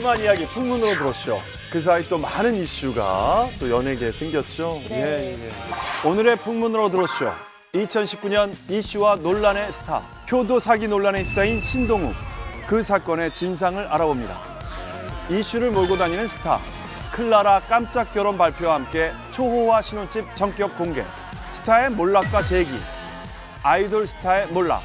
궁금한 이야기 풍문으로 들었죠. 그 사이 또 많은 이슈가 또 연예계에 생겼죠. 네. 오늘의 풍문으로 들었죠. 2019년 이슈와 논란의 스타, 효도 사기 논란에 휩싸인 신동욱. 그 사건의 진상을 알아봅니다. 이슈를 몰고 다니는 스타, 클라라 깜짝 결혼 발표와 함께 초호화 신혼집 전격 공개, 스타의 몰락과 재기, 아이돌 스타의 몰락,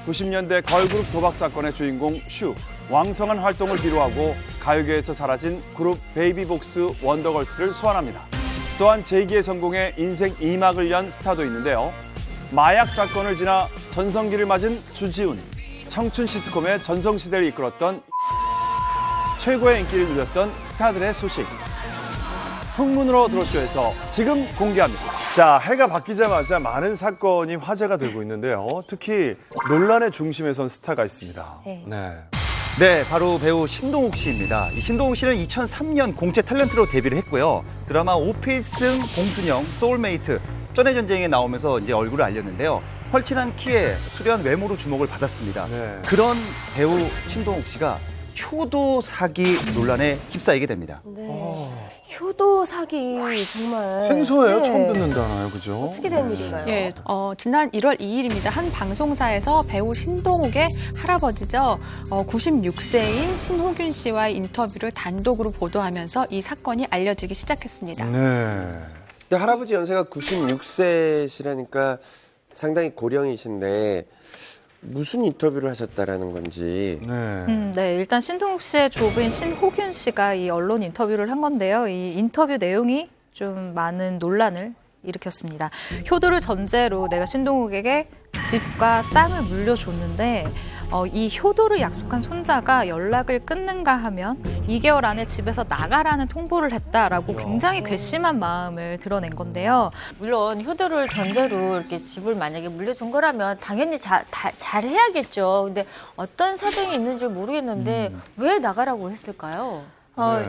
90년대 걸그룹 도박 사건의 주인공 슈, 왕성한 활동을 뒤로하고 가요계에서 사라진 그룹 베이비복스 원더걸스를 소환합니다. 또한 재기의 성공에 인생 2막을 연 스타도 있는데요. 마약 사건을 지나 전성기를 맞은 주지훈, 청춘 시트콤의 전성시대를 이끌었던 최고의 인기를 누렸던 스타들의 소식. 풍문으로 들었죠에서 지금 공개합니다. 자, 해가 바뀌자마자 많은 사건이 화제가 되고 있는데요. 특히 논란의 중심에 선 스타가 있습니다. 네, 바로 배우 신동욱 씨입니다. 이 신동욱 씨는 2003년 공채 탤런트로 데뷔를 했고요. 드라마 오필승, 공순영, 소울메이트, 쩐의 전쟁에 나오면서 이제 얼굴을 알렸는데요. 헐친한 키에 수려한 외모로 주목을 받았습니다. 네. 그런 배우 신동욱 씨가 효도 사기 논란에 휩싸이게 됩니다. 네. 효도 사기 정말 생소해요. 네. 처음 듣는 단어예요. 그죠? 어떻게 된 일인가요? 예, 지난 1월 2일입니다. 한 방송사에서 배우 신동욱의 할아버지죠. 96세인 신호균 씨와의 인터뷰를 단독으로 보도하면서 이 사건이 알려지기 시작했습니다. 네. 근데 할아버지 연세가 96세시라니까 상당히 고령이신데 무슨 인터뷰를 하셨다라는 건지. 네, 일단 신동욱 씨의 조부인 신호균 씨가 이 언론 인터뷰를 한 건데요. 이 인터뷰 내용이 좀 많은 논란을 일으켰습니다. 효도를 전제로 내가 신동욱에게 집과 땅을 물려줬는데 이 효도를 약속한 손자가 연락을 끊는가 하면 2개월 안에 집에서 나가라는 통보를 했다라고 굉장히 괘씸한 마음을 드러낸 건데요. 물론 효도를 전제로 이렇게 집을 만약에 물려준 거라면 당연히 잘 해야겠죠. 근데 어떤 사정이 있는지 모르겠는데 왜 나가라고 했을까요?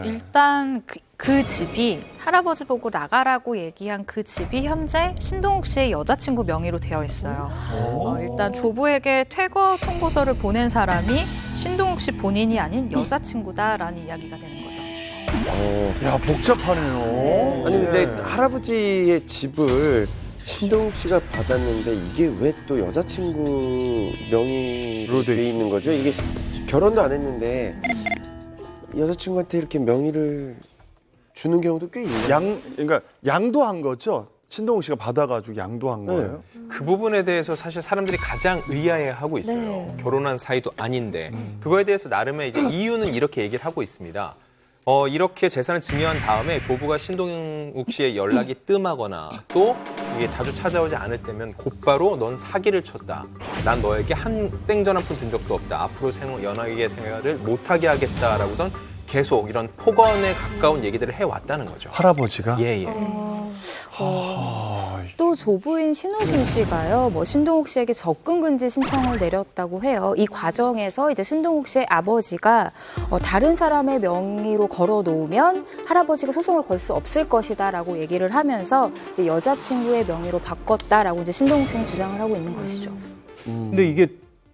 일단 그 집이 할아버지 보고 나가라고 얘기한 그 집이 현재 신동욱 씨의 여자친구 명의로 되어 있어요. 일단 조부에게 퇴거 통보서를 보낸 사람이 신동욱 씨 본인이 아닌 여자친구다라는 이야기가 되는 거죠. 야, 복잡하네요. 아니 근데 할아버지의 집을 신동욱 씨가 받았는데 이게 왜 또 여자친구 명의로 돼 있는 거죠? 이게 결혼도 안 했는데 여자친구한테 이렇게 명의를 주는 경우도 꽤 있네요. 그러니까 양도한 거죠? 신동욱 씨가 받아가지고 양도한 거예요? 그 부분에 대해서 사실 사람들이 가장 의아해하고 있어요. 네. 결혼한 사이도 아닌데 그거에 대해서 나름의 이제 이유는 이렇게 얘기를 하고 있습니다. 이렇게 재산을 증여한 다음에 조부가 신동욱 씨의 연락이 뜸하거나 또 이게 자주 찾아오지 않을 때면 곧바로 넌 사기를 쳤다. 난 너에게 한 땡전 한 푼 준 적도 없다. 앞으로 연하게 생활을 못하게 하겠다라고선 계속 이런 폭언에 가까운 얘기들을 해왔다는 거죠. 할아버지가? 예. 또 조부인 신호균 씨가요, 신동욱 씨에게 접근 금지 신청을 내렸다고 해요. 이 과정에서 이제 신동욱 씨의 아버지가 다른 사람의 명의로 걸어 놓으면 할아버지가 소송을 걸 수 없을 것이다라고 얘기를 하면서 이제 여자친구의 명의로 바꿨다라고 이제 신동욱 씨는 주장을 하고 있는 것이죠. 근데 이게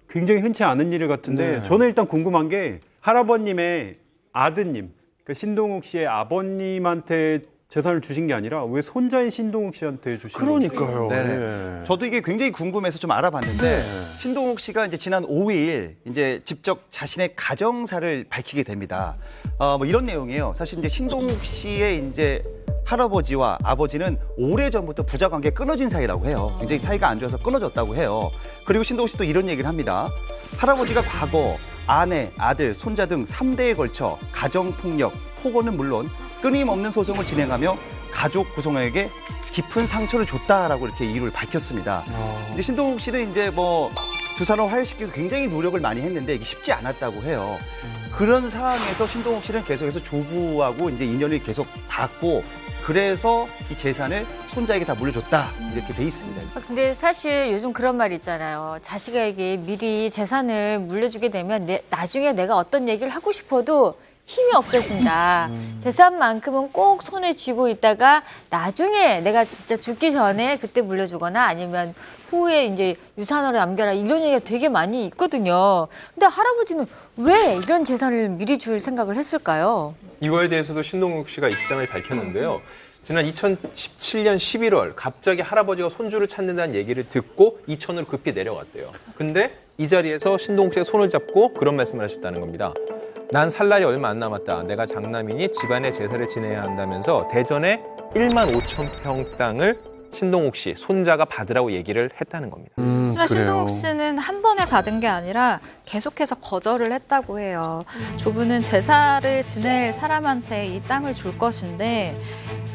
굉장히 흔치 않은 일 같은데 저는 일단 궁금한 게 할아버님의 아드님, 그 신동욱 씨의 아버님한테 재산을 주신 게 아니라 왜 손자인 신동욱 씨한테 주신 거예요? 그러니까요. 네네. 저도 이게 굉장히 궁금해서 좀 알아봤는데 신동욱 씨가 이제 지난 5일 이제 직접 자신의 가정사를 밝히게 됩니다. 뭐 이런 내용이에요. 사실 이제 신동욱 씨의 이제 할아버지와 아버지는 오래전부터 부자관계 끊어진 사이라고 해요. 굉장히 사이가 안 좋아서 끊어졌다고 해요. 그리고 신동욱 씨도 이런 얘기를 합니다. 할아버지가 과거 아내, 아들, 손자 등 3대에 걸쳐 가정폭력, 폭언은 물론 끊임없는 소송을 진행하며 가족 구성원에게 깊은 상처를 줬다라고 이렇게 이유를 밝혔습니다. 근데 신동욱 씨는 이제 뭐 두산을 화해시키기 위해서 굉장히 노력을 많이 했는데 이게 쉽지 않았다고 해요. 그런 상황에서 신동욱 씨는 계속해서 조부하고 이제 인연이 계속 닿았고 그래서 이 재산을 손자에게 다 물려줬다 이렇게 돼 있습니다. 근데 사실 요즘 그런 말 있잖아요. 자식에게 미리 재산을 물려주게 되면 나중에 내가 어떤 얘기를 하고 싶어도 힘이 없어진다. 재산만큼은 꼭 손에 쥐고 있다가 나중에 내가 진짜 죽기 전에 그때 물려주거나 아니면 후에 이제 유산으로 남겨라 이런 얘기가 되게 많이 있거든요. 근데 할아버지는 왜 이런 재산을 미리 줄 생각을 했을까요? 이거에 대해서도 신동욱 씨가 입장을 밝혔는데요. 지난 2017년 11월 갑자기 할아버지가 손주를 찾는다는 얘기를 듣고 이천으로 급히 내려갔대요. 근데 이 자리에서 신동욱 씨가 손을 잡고 그런 말씀을 하셨다는 겁니다. 난 살 날이 얼마 안 남았다. 내가 장남이니 집안의 제사를 지내야 한다면서 대전에 1만 5천 평 땅을 신동욱 씨 손자가 받으라고 얘기를 했다는 겁니다. 하지만 신동욱 씨는 한 번에 받은 게 아니라 계속해서 거절을 했다고 해요. 조부는 제사를 지낼 사람한테 이 땅을 줄 것인데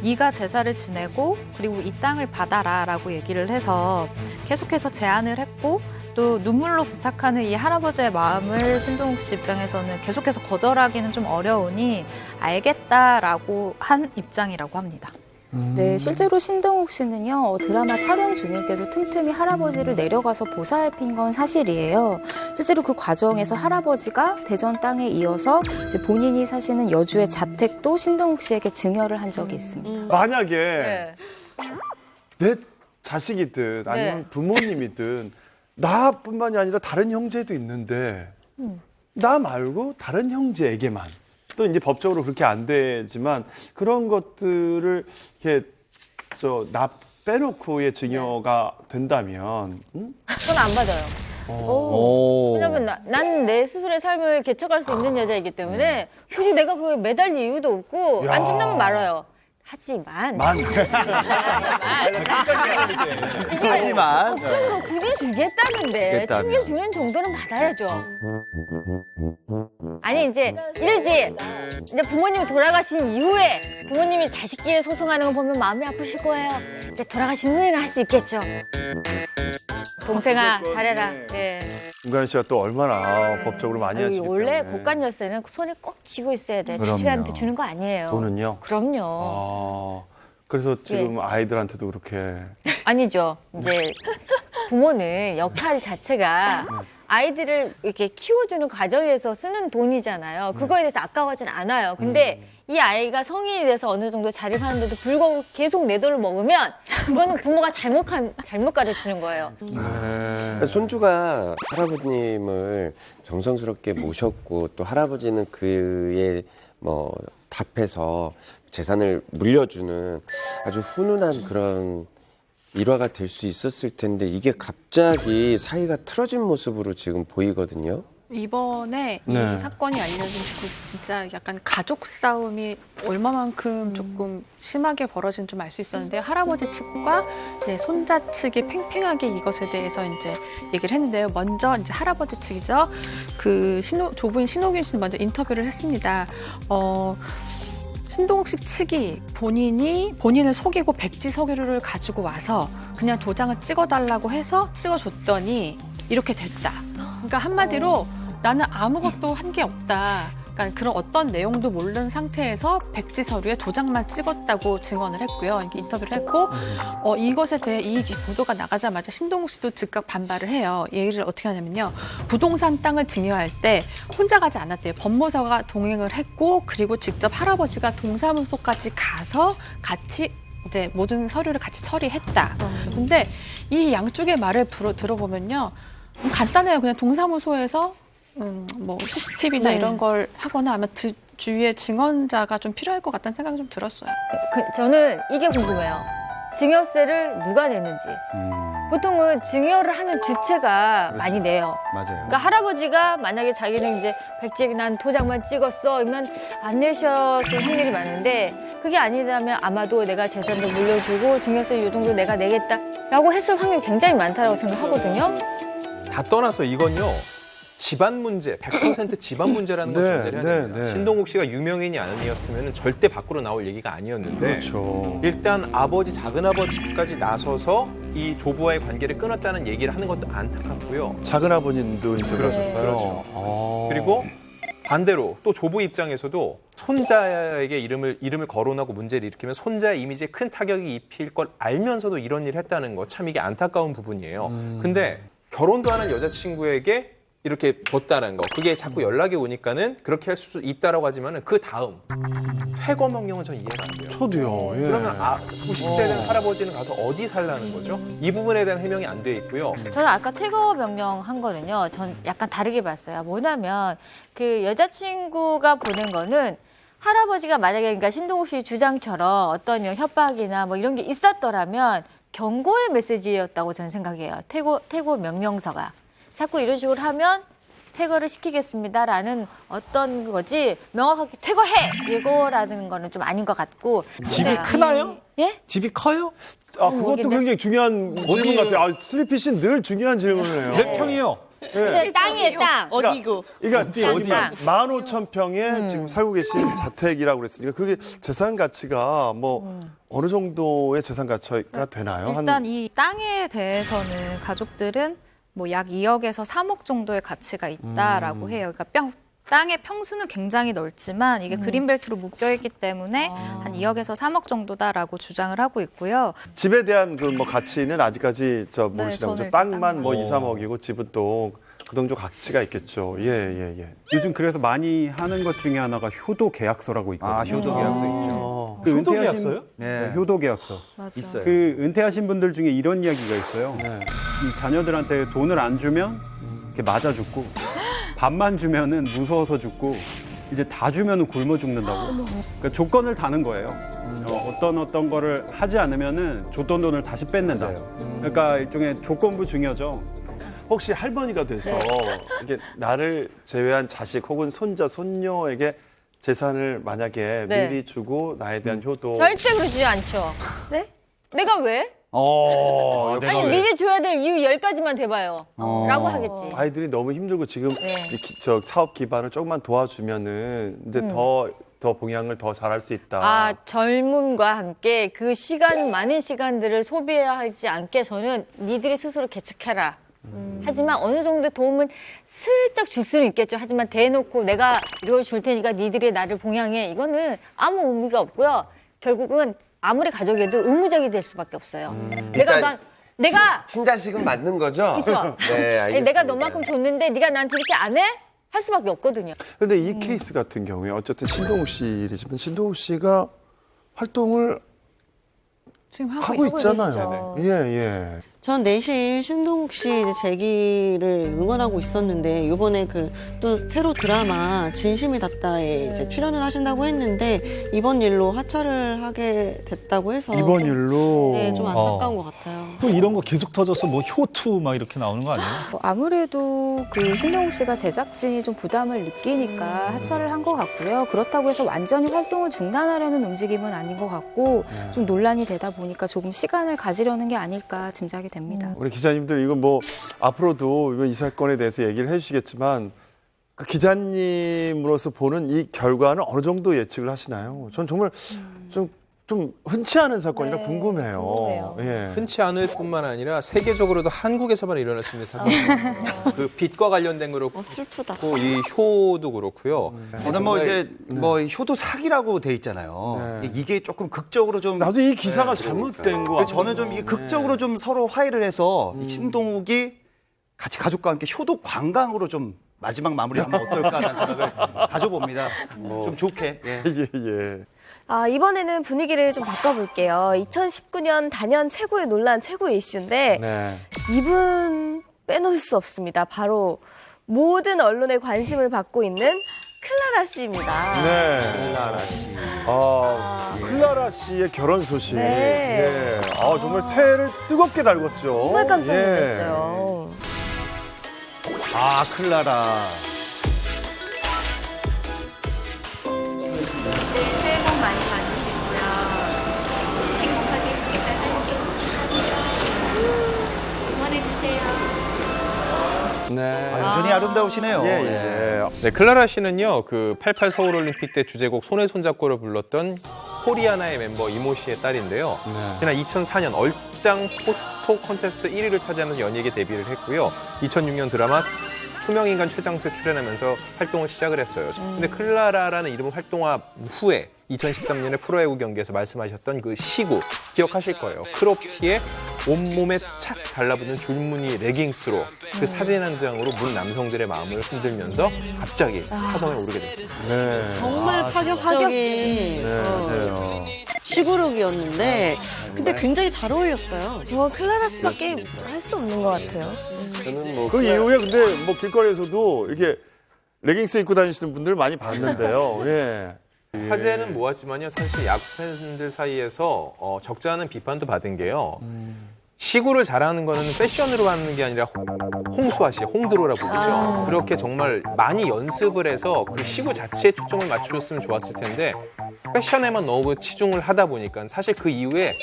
네가 제사를 지내고 그리고 이 땅을 받아라라고 얘기를 해서 계속해서 제안을 했고 또 눈물로 부탁하는 이 할아버지의 마음을 신동욱 씨 입장에서는 계속해서 거절하기는 좀 어려우니 알겠다라고 한 입장이라고 합니다. 네, 실제로 신동욱 씨는요, 드라마 촬영 중일 때도 틈틈이 할아버지를 내려가서 보살핀 건 사실이에요. 실제로 그 과정에서 할아버지가 대전 땅에 이어서 이제 본인이 사시는 여주의 자택도 신동욱 씨에게 증여를 한 적이 있습니다. 만약에 네. 내 자식이든 아니면 네. 부모님이든 나뿐만이 아니라 다른 형제도 있는데 나 말고 다른 형제에게만 또 이제 법적으로 그렇게 안 되지만 그런 것들을 이렇게 나 빼놓고의 증여가 된다면 저는 안 받아요. 왜냐면 난 내 스스로의 삶을 개척할 수 있는 여자이기 때문에 굳이 내가 그거에 매달릴 이유도 없고 야. 안 준다면 말아요. 하지만 하지만 법적으로 굳이 주겠다는데 챙겨주는 정도는 받아야죠. 아니 이제 이러지 이제 부모님이 돌아가신 이후에 부모님이 자식끼리 소송하는 거 보면 마음이 아프실 거예요. 이제 돌아가신 후에는 할 수 있겠죠. 동생아 잘해라. 네. 김관현 씨가 또 얼마나 법적으로 많이 하시기 때문에 원래 고간 열쇠는 손에 꼭 쥐고 있어야 돼. 그럼요. 자식한테 주는 거 아니에요. 돈은요? 그럼요. 그래서 지금 아이들한테도 그렇게 아니죠. 이제 부모는 역할 자체가 아이들을 이렇게 키워주는 과정에서 쓰는 돈이잖아요. 그거에 대해서 아까워하진 않아요. 근데 이 아이가 성인이 돼서 어느 정도 자립하는데도 불구하고 계속 내 돈을 먹으면 그거는 부모가 잘못 가르치는 거예요. 손주가 할아버님을 정성스럽게 모셨고 또 할아버지는 그에 뭐 답해서 재산을 물려주는 아주 훈훈한 그런 일화가 될 수 있었을 텐데 이게 갑자기 사이가 틀어진 모습으로 지금 보이거든요. 이번에 네. 이 사건이 알려진 그 진짜 약간 가족 싸움이 얼마만큼 조금 심하게 벌어진 좀 알 수 있었는데 할아버지 측과 이제 손자 측이 팽팽하게 이것에 대해서 이제 얘기를 했는데요. 먼저 이제 할아버지 측이죠. 그 조부인 신호균 씨는 먼저 인터뷰를 했습니다. 신동욱 씨 측이 본인을 속이고 백지 서류를 가지고 와서 그냥 도장을 찍어달라고 해서 찍어줬더니 이렇게 됐다. 그러니까 한마디로 나는 아무것도 한 게 없다. 그러니까 그런 어떤 내용도 모르는 상태에서 백지 서류에 도장만 찍었다고 증언을 했고요. 이렇게 인터뷰를 했고 이것에 대해 이 보도가 나가자마자 신동욱 씨도 즉각 반발을 해요. 얘기를 어떻게 하냐면요. 부동산 땅을 증여할 때 혼자 가지 않았대요. 법무사가 동행을 했고 그리고 직접 할아버지가 동사무소까지 가서 같이 이제 모든 서류를 같이 처리했다. 근데 이 양쪽의 말을 들어보면요. 간단해요. 그냥 동사무소에서 뭐 CCTV나 네. 이런 걸 하거나 아마 주위에 증언자가 좀 필요할 것 같다는 생각이 좀 들었어요. 저는 이게 궁금해요. 증여세를 누가 내는지. 보통은 증여를 하는 주체가 많이 내요. 맞아요. 그러니까 할아버지가 만약에 자기는 이제 백지 난 도장만 찍었어 이러면 안 내셨을 확률이 많은데 그게 아니라면 아마도 내가 재산도 물려주고 증여세 요 정도 내가 내겠다라고 했을 확률이 굉장히 많다고 생각하거든요. 다 떠나서 이건요. 집안 문제, 100% 집안 문제라는 걸 전제를 해야 됩니다. 신동욱 씨가 유명인이 아니었으면 절대 밖으로 나올 얘기가 아니었는데 그렇죠. 일단 아버지, 작은아버지까지 나서서 이 조부와의 관계를 끊었다는 얘기를 하는 것도 안타깝고요. 작은 아버님도 이제 그러셨어요. 그렇죠. 그리고 반대로 또 조부 입장에서도 손자에게 이름을 거론하고 문제를 일으키면 손자의 이미지에 큰 타격이 입힐 걸 알면서도 이런 일을 했다는 거 참 이게 안타까운 부분이에요. 근데 결혼도 하는 여자친구에게 이렇게 줬다는 거. 그게 자꾸 연락이 오니까는 그렇게 할 수 있다라고 하지만은 그 다음 퇴거 명령은 전 이해가 안 돼요. 저도요. 예. 그러면 90대 된 할아버지는 가서 어디 살라는 거죠? 이 부분에 대한 해명이 안 돼 있고요. 저는 아까 퇴거 명령한 거는요, 전 약간 다르게 봤어요. 뭐냐면 그 여자친구가 보낸 거는 할아버지가 만약에 그러니까 신동욱 씨 주장처럼 어떤 협박이나 뭐 이런 게 있었더라면 경고의 메시지였다고 저는 생각해요. 퇴거 명령서가. 자꾸 이런 식으로 하면 퇴거를 시키겠습니다라는 어떤 거지 명확하게 퇴거해 이거라는 거는 좀 아닌 것 같고. 집이 크나요? 예? 집이 커요? 그것도 모르겠네. 굉장히 중요한 질문 같아요. 슬리피 씨는 늘 중요한 질문을 해요. 몇 평이요? 예. 땅이에요, 땅. 어디고? 그러니까 어디야? 15,000평에 지금 살고 계신 자택이라고 그랬으니까 그게 재산 가치가 뭐 어느 정도의 재산 가치가 되나요? 일단 이 땅에 대해서는 가족들은 뭐 약 2억에서 3억 정도의 가치가 있다라고 해요. 그러니까 땅의 평수는 굉장히 넓지만 이게 그린벨트로 묶여있기 때문에 한 2억에서 3억 정도다라고 주장을 하고 있고요. 집에 대한 그 뭐 가치는 아직까지 모르시나 네, 저는 보죠. 일단 땅만 뭐 2, 땅만. 3억이고 집은 또 그 정도 가치가 있겠죠. 예. 요즘 그래서 많이 하는 것 중에 하나가 효도 계약서라고 있거든요. 효도 계약서 있죠. 그 효도 은퇴하신- 계약서요? 네, 효도 계약서. 맞아. 있어요. 그 은퇴하신 분들 중에 이런 이야기가 있어요. 네. 이 자녀들한테 돈을 안 주면 이렇게 맞아 죽고 밥만 주면은 무서워서 죽고 이제 다 주면은 굶어 죽는다고. 그러니까 조건을 다는 거예요. 어떤 거를 하지 않으면은 줬던 돈을 다시 뺏는다. 그러니까 일종의 조건부 증여죠. 혹시 할머니가 돼서 이게 나를 제외한 자식 혹은 손자, 손녀에게 재산을 만약에 네. 미리 주고 나에 대한 효도 절대 그러지 않죠. 네? 내가 왜? 아니 미리 줘야 될 이유 10가지만 대봐요. 라고 하겠지. 아이들이 너무 힘들고 지금 네. 저 사업 기반을 조금만 도와주면은 이제 더 봉양을 더 잘할 수 있다. 아, 젊음과 함께 그 많은 시간들을 소비해야 하지 않게 저는 니들이 스스로 개척해라. 하지만 어느 정도의 도움은 슬쩍 줄 수는 있겠죠. 하지만 대놓고 내가 이걸 줄 테니까 니들이 나를 봉양해. 이거는 아무 의미가 없고요. 결국은 아무리 가족이어도 의무적이 될 수밖에 없어요. 내가 친자식은 맞는 거죠? 그쵸? 네, 아니, 알겠습니다. 내가 너만큼 줬는데 네가 나한테 이렇게 안 해? 할 수밖에 없거든요. 근데 이 케이스 같은 경우에 어쨌든 신동욱 씨 일이지만 신동욱 씨가 활동을 지금 하고 있잖아요. 계시죠. 예. 전 내실 신동욱 씨 이제 재기를 응원하고 있었는데 이번에 그 또 새로 드라마 진심이 닿다에 이제 출연을 하신다고 했는데 이번 일로 하차를 하게 됐다고 해서 이번 일로 네, 좀 안타까운 것 같아요. 또 이런 거 계속 터져서 뭐 효투 막 이렇게 나오는 거 아니에요? 뭐 아무래도 그 신동욱 씨가 제작진이 좀 부담을 느끼니까 하차를 한 것 같고요. 그렇다고 해서 완전히 활동을 중단하려는 움직임은 아닌 것 같고 좀 논란이 되다 보니까 조금 시간을 가지려는 게 아닐까 짐작이 됩니다. 우리 기자님들 이거 뭐 앞으로도 이거 이 사건에 대해서 얘기를 해주시겠지만 그 기자님으로서 보는 이 결과는 어느 정도 예측을 하시나요? 전 정말 좀 흔치 않은 사건이라 네, 궁금해요. 궁금해요. 예. 흔치 않을 뿐만 아니라 세계적으로도 한국에서만 일어날 수 있는 사건이에요. 그 빚과 관련된 거로 슬프다. 이 효도 그렇고요. 저는 뭐 이제 뭐 효도 사기라고 돼 있잖아요. 네. 이게 조금 극적으로 좀 나도 이 기사가 잘못된 거 그래서 저는 좀 이게 극적으로 좀 서로 화해를 해서 이 신동욱이 같이 가족과 함께 효도 관광으로 좀 마지막 마무리하면 어떨까라는 생각을 가져봅니다. 좀 좋게. 예. 예. 이번에는 분위기를 좀 바꿔볼게요. 2019년 단연 최고의 논란, 최고의 이슈인데 네. 이분 빼놓을 수 없습니다. 바로 모든 언론의 관심을 받고 있는 클라라 씨입니다. 네. 클라라 씨. 클라라 씨의 결혼 소식. 네. 예. 정말 새해를 뜨겁게 달궜죠. 정말 깜짝 예. 놀랐어요. 클라라. 새해 복 많이 받으시고요. 행복하게 예쁘게 잘 살게요. 응원해주세요. 네. 여전히 아름다우시네요. 예. 네, 클라라 씨는요, 그 88 서울올림픽 때 주제곡 손에 손잡고를 불렀던 코리아나의 멤버 이모 씨의 딸인데요. 네. 지난 2004년 얼짱 포토 콘테스트 1위를 차지하면서 연예계 데뷔를 했고요. 2006년 드라마 투명인간 최장수에 출연하면서 활동을 시작을 했어요. 근데 클라라라는 이름을 활동한 후에 2013년에 프로야구 경기에서 말씀하셨던 그 시구 기억하실 거예요. 크롭티에 온몸에 착 달라붙는 줄무늬 레깅스로 그 사진 한 장으로 문 남성들의 마음을 흔들면서 갑자기 스타덤에 오르게 됐습니다. 네. 정말 파격적인 맞아요. 시구룩이었는데 근데 굉장히 잘 어울렸어요. 저 클라라 씨밖에 할 수 없는 것 같아요. 저는 뭐 그 이후에 근데 뭐 길거리에서도 이렇게 레깅스 입고 다니시는 분들 많이 봤는데요. 예. 화제는 모았지만요. 사실 야구 팬들 사이에서 적지 않은 비판도 받은 게요. 시구를 잘하는 거는 패션으로 하는 게 아니라 홍수아씨, 홍드로라고 그러죠. 그렇게 정말 많이 연습을 해서 그 시구 자체에 초점을 맞춰줬으면 좋았을 텐데 패션에만 너무 치중을 하다 보니까 사실 그 이후에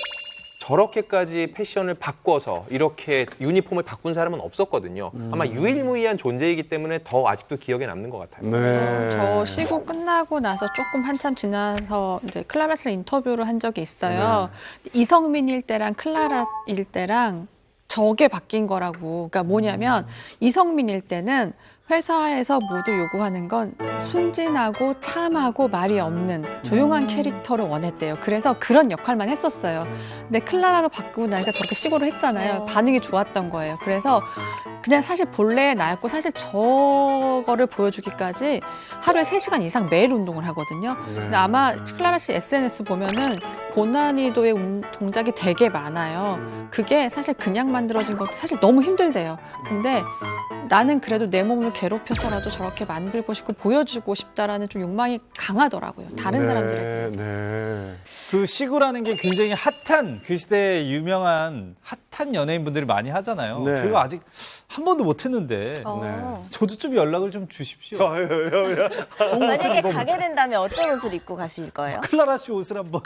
저렇게까지 패션을 바꿔서 이렇게 유니폼을 바꾼 사람은 없었거든요. 아마 유일무이한 존재이기 때문에 더 아직도 기억에 남는 것 같아요. 네. 저 시구 끝나고 나서 조금 한참 지나서 이제 클라라 씨랑 인터뷰를 한 적이 있어요. 이성민일 때랑 클라라일 때랑 저게 바뀐 거라고. 그러니까 뭐냐면 이성민일 때는 회사에서 모두 요구하는 건 순진하고 참하고 말이 없는 조용한 캐릭터를 원했대요. 그래서 그런 역할만 했었어요. 근데 클라라로 바꾸고 나니까 저렇게 시구를 했잖아요. 반응이 좋았던 거예요. 그래서 그냥 사실 본래의 나였고 사실 저거를 보여주기까지 하루에 3시간 이상 매일 운동을 하거든요. 근데 아마 클라라 씨 SNS 보면은 고난이도의 동작이 되게 많아요. 그게 사실 그냥 만들어진 거 사실 너무 힘들대요. 근데 나는 그래도 내 몸을 괴롭혀서라도 저렇게 만들고 싶고 보여주고 싶다라는 좀 욕망이 강하더라고요. 다른 사람들에 비해서. 네. 그 시구라는 게 굉장히 핫한 그 시대에 유명한 핫한 연예인분들이 많이 하잖아요. 네. 저희가 아직 한 번도 못 했는데 저도 좀 연락을 좀 주십시오. 만약에 가게 된다면 어떤 옷을 입고 가실 거예요? 클라라 씨 옷을 한번.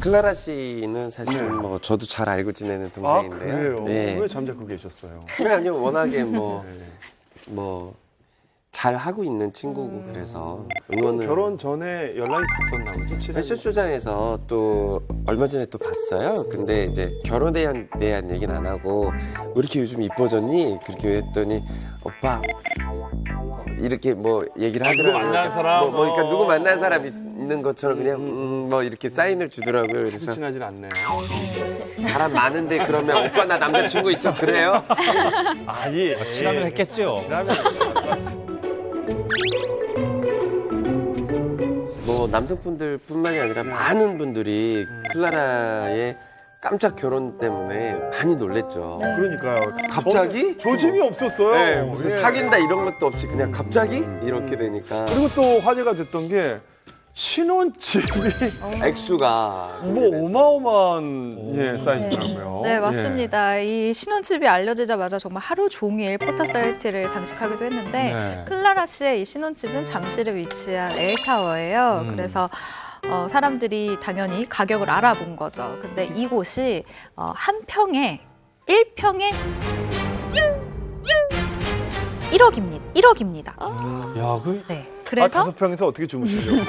클라라 씨는 사실 뭐 저도 잘 알고 지내는 동생인데요. 그래요? 네. 왜 잠자코 계셨어요? 아니요, 워낙에 뭐 잘 하고 있는 친구고 그래서 응원을. 결혼 전에 연락이 갔었나 보죠? 패션쇼장에서 또 얼마 전에 또 봤어요. 근데 이제 결혼에 대한 얘기는 안 하고 왜 이렇게 요즘 이뻐졌니? 그렇게 했더니 오빠 이렇게 뭐 얘기를 하더라고요. 누구 만난 사람? 그러니까 누구 만난 사람 있는 것처럼 그냥 뭐 이렇게 사인을 주더라고요. 그래서 친하진 않네요. 사람 많은데 그러면 오빠 나 남자친구 있어 그래요? 아니, 친하면 했겠죠. 뭐 남성분들뿐만이 아니라 많은 분들이 클라라의 깜짝 결혼 때문에 많이 놀랬죠. 그러니까요. 갑자기? 조짐이 없었어요. 네, 무슨 예. 사귄다 이런 것도 없이 그냥 갑자기 이렇게 되니까 그리고 또 화제가 됐던 게 신혼집이 액수가 뭐 어마어마한 사이즈더라고요. 네, 맞습니다. 이 신혼집이 알려지자마자 정말 하루 종일 포터사이트를 장식하기도 했는데 네. 클라라 씨의 이 신혼집은 잠실에 위치한 L타워예요. 그래서 사람들이 당연히 가격을 알아본 거죠. 근데 이곳이 한 평에 1평에 1억입니다. 야, 그 네. 그래서 5평에서 어떻게 주무시려고?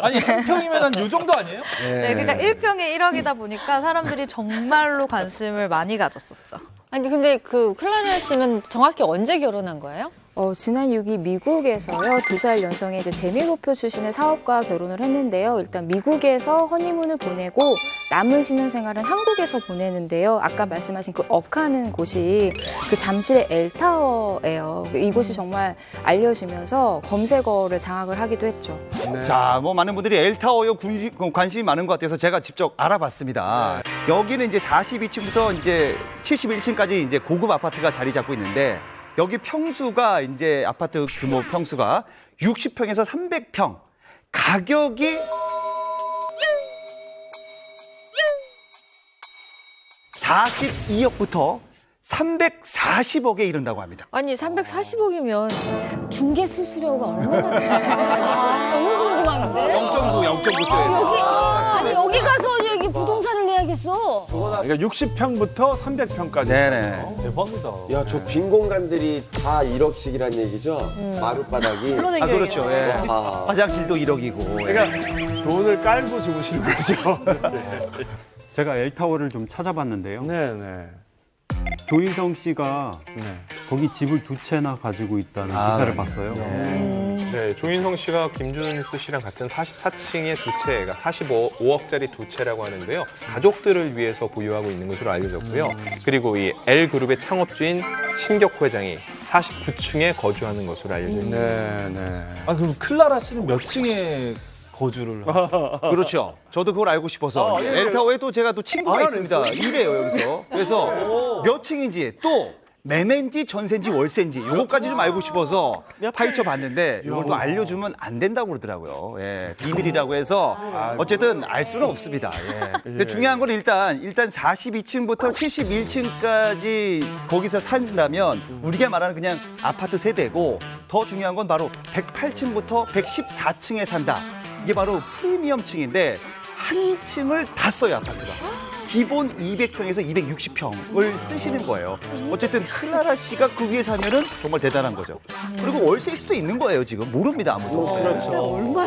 아니 한 평이면 한 요 정도 아니에요? 네, 그러니까 1평에 1억이다 보니까 사람들이 정말로 관심을 많이 가졌었죠. 아니 근데 그 클라라 씨는 정확히 언제 결혼한 거예요? 지난 6일 미국에서요, 2살 연상의 이제 재미고표 출신의 사업가와 결혼을 했는데요. 일단 미국에서 허니문을 보내고 남은 신혼생활은 한국에서 보내는데요. 아까 말씀하신 그 억하는 곳이 그 잠실의 L타워예요. 이곳이 정말 알려지면서 검색어를 장악을 하기도 했죠. 자, 뭐 많은 분들이 L타워에 관심이 많은 것 같아서 제가 직접 알아봤습니다. 여기는 이제 42층부터 이제 71층까지 이제 고급 아파트가 자리 잡고 있는데 여기 평수가 이제 아파트 규모 평수가 60평에서 300평. 가격이 42억부터 340억에 이른다고 합니다. 아니 340억이면 중개 수수료가 얼마나 돼요? 너무 궁금한데. 0.9. 아니 여기 가서 여기 부동산을 내야겠어. 그러니까 60평부터 300평까지. 네네. 대박이다. 야, 저 빈 공간들이 다 1억씩이란 얘기죠? 마룻바닥이. 아, 그렇죠. 예. 아. 화장실도 1억이고. 그러니까 돈을 깔고 주무시는 거죠. 제가 엘타워를 좀 찾아봤는데요. 네네. 조인성 씨가 거기 집을 2채나 가지고 있다는 기사를 봤어요. 네, 조인성 씨가 김준수 씨랑 같은 44층의 두 채가 45억짜리 두 채라고 하는데요. 가족들을 위해서 보유하고 있는 것으로 알려졌고요. 그리고 이 L그룹의 창업주인 신격호 회장이 49층에 거주하는 것으로 알려져 있습니다. 네네. 아, 그럼 클라라 씨는 몇 층에 거주를 그렇죠. 저도 그걸 알고 싶어서 예, 예. 엘타워에 또 제가 또 친구가 있습니다. 이래요 여기서. 그래서 몇 층인지 또 매매인지 전세인지 월세인지 요거까지 좀 알고 싶어서 파헤쳐 봤는데 이것도 알려주면 안 된다고 그러더라고요. 예, 비밀이라고 해서 어쨌든 알 수는 없습니다. 예. 근데 중요한 건 일단 42층부터 71층까지 거기서 산다면 우리가 말하는 그냥 아파트 세대고 더 중요한 건 바로 108층부터 114층에 산다. 이게 바로 프리미엄층인데 한 층을 다 써요 아파트가. 기본 200평에서 260평을 쓰시는 거예요. 어쨌든 클라라 씨가 그 위에 살면은 정말 대단한 거죠. 그리고 월세일 수도 있는 거예요 지금. 모릅니다 아무도. 그렇죠.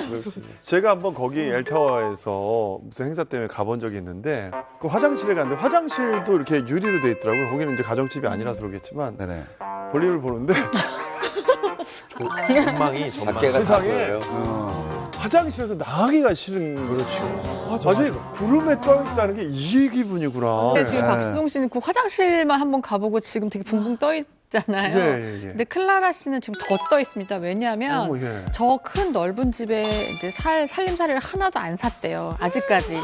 제가 한번 거기 엘타워에서 무슨 행사 때문에 가본 적이 있는데 그 화장실에 갔는데 화장실도 이렇게 유리로 돼 있더라고요. 거기는 이제 가정집이 아니라서 그러겠지만 네네. 볼일을 보는데 전망이 밖에가 세상에. 다 보여요. 화장실에서 나가기가 싫은 그렇죠. 아니 구름에 떠 있다는 게 이 기분이구나. 근데 지금 박수동 씨는 그 화장실만 한번 가보고 지금 되게 붕붕 떠 있잖아요. 예. 근데 클라라 씨는 지금 더 떠 있습니다. 왜냐하면 어머, 예. 저 큰 넓은 집에 이제 살림살이를 하나도 안 샀대요. 아직까지.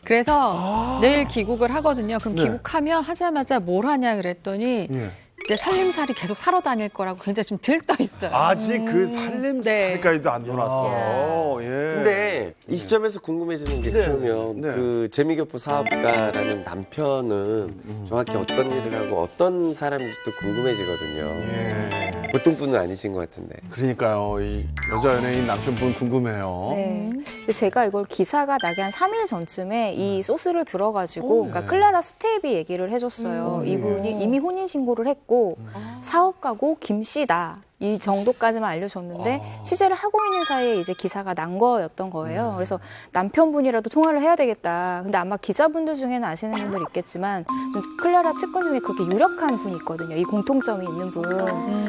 그래서 내일 귀국을 하거든요. 그럼 네. 귀국하면 하자마자 뭘 하냐 그랬더니 예. 이제 살림살이 계속 사러 다닐 거라고 굉장히 좀 들떠 있어요. 아직 그 살림살이까지도 안 놀았어. 예. 근데 이 시점에서 궁금해지는 게 네. 그러면 네. 그 재미교포 사업가라는 남편은 정확히 어떤 일을 하고 어떤 사람인지도 궁금해지거든요. 예. 보통 분은 아니신 것 같은데. 그러니까요. 이 여자 연예인 남편분 궁금해요. 네. 근데 제가 이걸 기사가 나기 한 3일 전쯤에 이 소스를 들어가지고 그러니까 클라라 스텝이 얘기를 해줬어요. 이분이 이미 혼인신고를 했고 사업가고 김 씨다. 이 정도까지만 알려줬는데 취재를 하고 있는 사이에 이제 기사가 난 거였던 거예요. 그래서 남편분이라도 통화를 해야 되겠다. 근데 아마 기자분들 중에는 아시는 분들 있겠지만 클라라 측근 중에 그렇게 유력한 분이 있거든요. 이 공통점이 있는 분.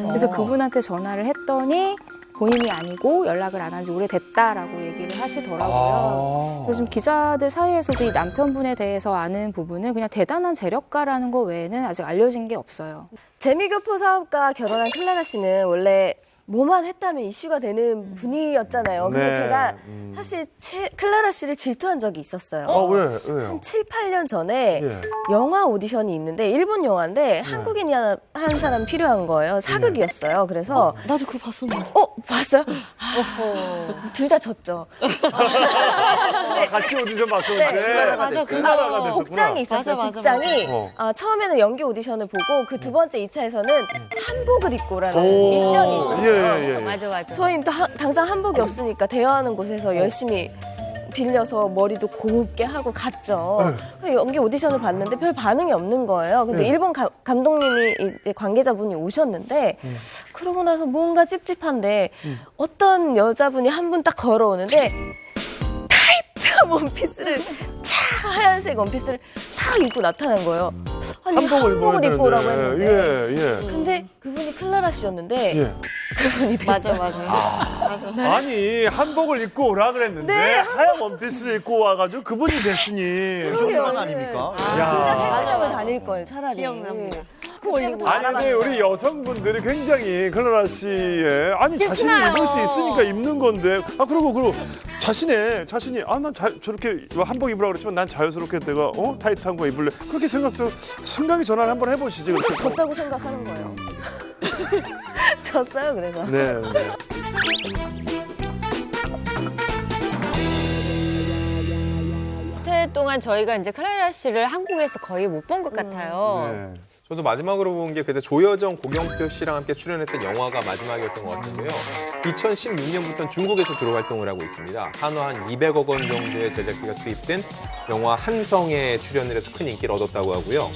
그래서 그분한테 전화를 했더니 본인이 아니고 연락을 안 한 지 오래됐다라고 얘기를 하시더라고요. 그래서 좀 기자들 사이에서도 이 남편분에 대해서 아는 부분은 그냥 대단한 재력가라는 거 외에는 아직 알려진 게 없어요. 재미교포 사업가 결혼한 클라라 씨는 원래 뭐만 했다면 이슈가 되는 분이었잖아요. 근데 네. 제가 사실 클라라 씨를 질투한 적이 있었어요. 왜요? 한 7, 8년 전에 예. 영화 오디션이 있는데 일본 영화인데 한국인이 한 사람 필요한 거예요. 사극이었어요. 그래서 나도 그거 봤어. 봤어요? 둘 다 졌죠. 같이 오디션 봤었는데. 네, 맞아. 클라라가 됐었구나. 복장이 있었어요. 맞아. 복장이 처음에는 연기 오디션을 보고 그 두 번째 2차에서는 한복을 입고 오라는 미션이 있었어요. 예. 맞아. 저희는 당장 한복이 없으니까 대여하는 곳에서 열심히 빌려서 머리도 곱게 하고 갔죠. 연기 오디션을 봤는데 별 반응이 없는 거예요. 근데 일본 감독님이 이제 관계자분이 오셨는데 그러고 나서 뭔가 찝찝한데 어떤 여자분이 한 분 딱 걸어오는데 타이트한 원피스를 하얀색 원피스를 탁 입고 나타난 거예요. 아니 한복을 입고 오라고 했는데 예. 근데 그분이 클라라 씨였는데 예. 그분이 됐어요. 맞아. 아니 한복을 입고 오라 그랬는데 하얀 원피스를 입고 와가지고 그분이 됐으니 정말 아닙니까? 진짜 헬스장을 다닐 걸 차라리. 기억납니다. 그 올리고 아니 근데 우리 여성분들이 굉장히 클라라 씨의 자신이 입을 수 있으니까 입는 건데 그리고 자신이 난 저렇게 한복 입으라고 그랬지만 난 자연스럽게 내가 타이트한 거 입을래 그렇게 생각이 전환 한번 해보시지. 졌다고 생각하는 거예요. 졌어요 그래서. 네. 태 동안 저희가 이제 클라라 씨를 한국에서 거의 못 본 것 같아요. 네. 저도 마지막으로 본 게 그때 조여정, 고경표 씨랑 함께 출연했던 영화가 마지막이었던 것 같은데요. 2016년부터는 중국에서 주로 활동을 하고 있습니다. 한화 한 200억 원 정도의 제작비가 투입된 영화 한성에 출연을 해서 큰 인기를 얻었다고 하고요.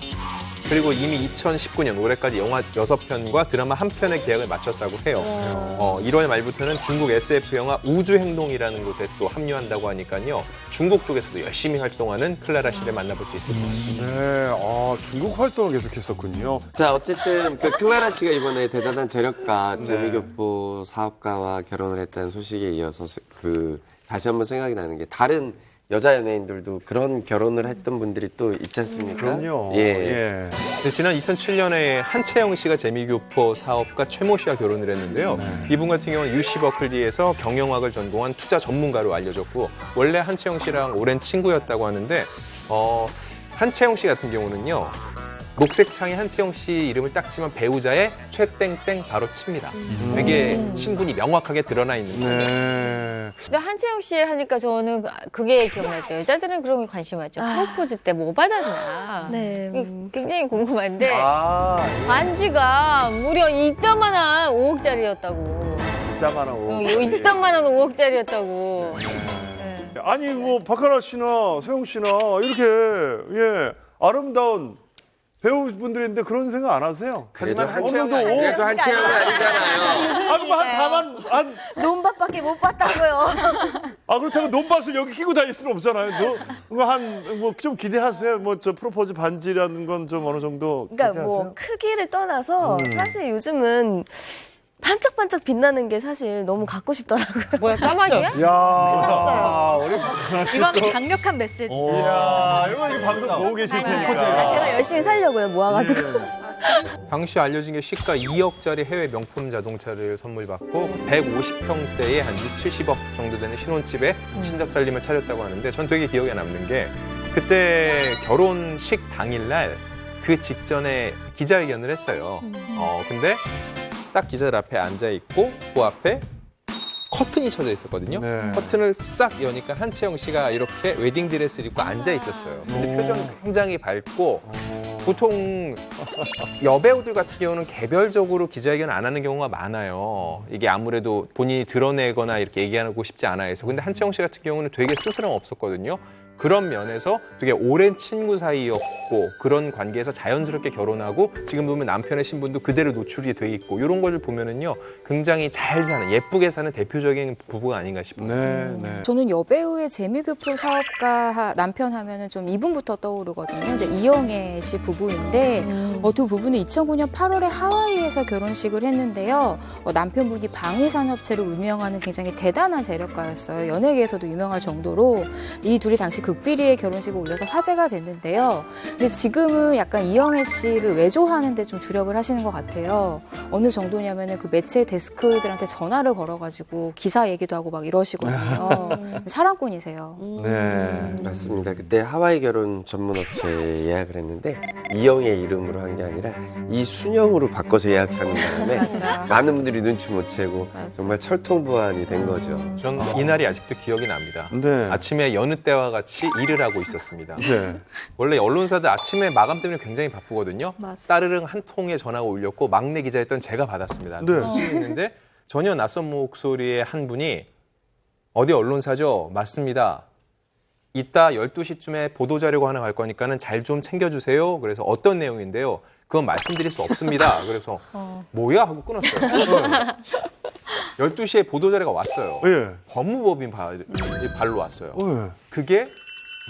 그리고 이미 2019년 올해까지 영화 6편과 드라마 1편의 계약을 마쳤다고 해요. 1월 말부터는 중국 SF 영화 우주행동이라는 곳에 또 합류한다고 하니까요. 중국 쪽에서도 열심히 활동하는 클라라 씨를 만나볼 수 있을 것 같습니다. 네, 중국 활동을 계속했었군요. 자, 어쨌든 그 클라라 씨가 이번에 대단한 재력가, 재미교포 사업가와 결혼을 했다는 소식에 이어서 다시 한번 생각이 나는 게 다른 여자 연예인들도 그런 결혼을 했던 분들이 또 있지 않습니까? 그럼요. 네, 지난 2007년에 한채영 씨가 재미교포 사업가 최모 씨와 결혼을 했는데요. 이분 같은 경우는 UC 버클리에서 경영학을 전공한 투자 전문가로 알려졌고 원래 한채영 씨랑 오랜 친구였다고 하는데 한채영 씨 같은 경우는요. 녹색창에 한채영 씨 이름을 딱 치면 배우자의 최땡땡 바로 칩니다. 되게 신분이 명확하게 드러나 있는 거예요. 근데 한채영 씨 하니까 저는 그게 기억나죠. 여자들은 그런 게 관심 많죠. 프로포즈 때 뭐 받았나. 네. 굉장히 궁금한데 반지가 무려 이따만한 5억짜리였다고. 이따만한 5억. 이따만한 5억짜리였다고. 아니 뭐 박하나 씨나 소영 씨나 이렇게 아름다운 배우분들인데 그런 생각 안 하세요? 하지만 한채영은 아니잖아요. 다만 논밭밖에 못 봤다고요. 그렇다면 논밭을 여기 끼고 다닐 수는 없잖아요. 좀 기대하세요. 저 프로포즈 반지라는 건 좀 어느 정도 그러니까 기대하세요? 뭐 크기를 떠나서 사실 요즘은 반짝반짝 빛나는 게 사실 너무 갖고 싶더라고요. 뭐야, 까마귀야? 야, 우리 박하나 씨 이건 또. 강력한 메시지. 이야, 이거 방송 보고 계실 테니까. 제가 열심히 살려고요, 모아가지고. 당시 알려진 게 시가 2억짜리 해외 명품 자동차를 선물 받고 150평대에 한 6, 70억 정도 되는 신혼집에 신작 살림을 차렸다고 하는데 전 되게 기억에 남는 게 그때 결혼식 당일날 그 직전에 기자회견을 했어요. 근데 딱 기자들 앞에 앉아 있고 그 앞에 커튼이 쳐져 있었거든요. 커튼을 싹 여니까 한채영 씨가 이렇게 웨딩 드레스를 입고 앉아 있었어요. 근데 표정이 굉장히 밝고 보통 여배우들 같은 경우는 개별적으로 기자회견 안 하는 경우가 많아요. 이게 아무래도 본인이 드러내거나 이렇게 얘기하고 싶지 않아 해서. 근데 한채영 씨 같은 경우는 되게 스스럼 없었거든요. 그런 면에서 되게 오랜 친구 사이였고 그런 관계에서 자연스럽게 결혼하고 지금 보면 남편의 신분도 그대로 노출이 돼 있고 이런 걸 보면은요 굉장히 잘 사는 예쁘게 사는 대표적인 부부가 아닌가 싶어요. 저는 여배우의 재미교포 사업가 남편 하면은 좀 이분부터 떠오르거든요. 이제 이영애 씨 부부인데 두 부부는 2009년 8월에 하와이에서 결혼식을 했는데요. 남편분이 방위산업체로 운영하는 굉장히 대단한 재력가였어요. 연예계에서도 유명할 정도로 이 둘이 당시 극비리의 결혼식을 올려서 화제가 됐는데요. 근데 지금은 약간 이영애 씨를 외조하는 데 좀 주력을 하시는 것 같아요. 어느 정도냐면은 그 매체 데스크들한테 전화를 걸어가지고 기사 얘기도 하고 막 이러시거든요. 사랑꾼이세요. 네, 맞습니다. 그때 하와이 결혼 전문업체 예약을 했는데 이영애 이름으로 한 게 아니라 이순영으로 바꿔서 예약하는 바람에 많은 분들이 눈치 못 채고 정말 철통부안이 된 거죠. 전 이날이 아직도 기억이 납니다. 아침에 여느 때와 같이 일을 하고 있었습니다. 원래 언론사들 아침에 마감 때문에 굉장히 바쁘거든요. 따르릉 한 통의 전화가 울렸고 막내 기자였던 제가 받았습니다. 있는데 전혀 낯선 목소리의 한 분이 어디 언론사죠? 맞습니다. 이따 12시쯤에 보도자료가 하나 갈 거니까는 잘 좀 챙겨주세요. 그래서 어떤 내용인데요? 그건 말씀드릴 수 없습니다. 그래서 뭐야? 하고 끊었어요. 12시에 보도자료가 왔어요. 법무법인 발로 왔어요. 그게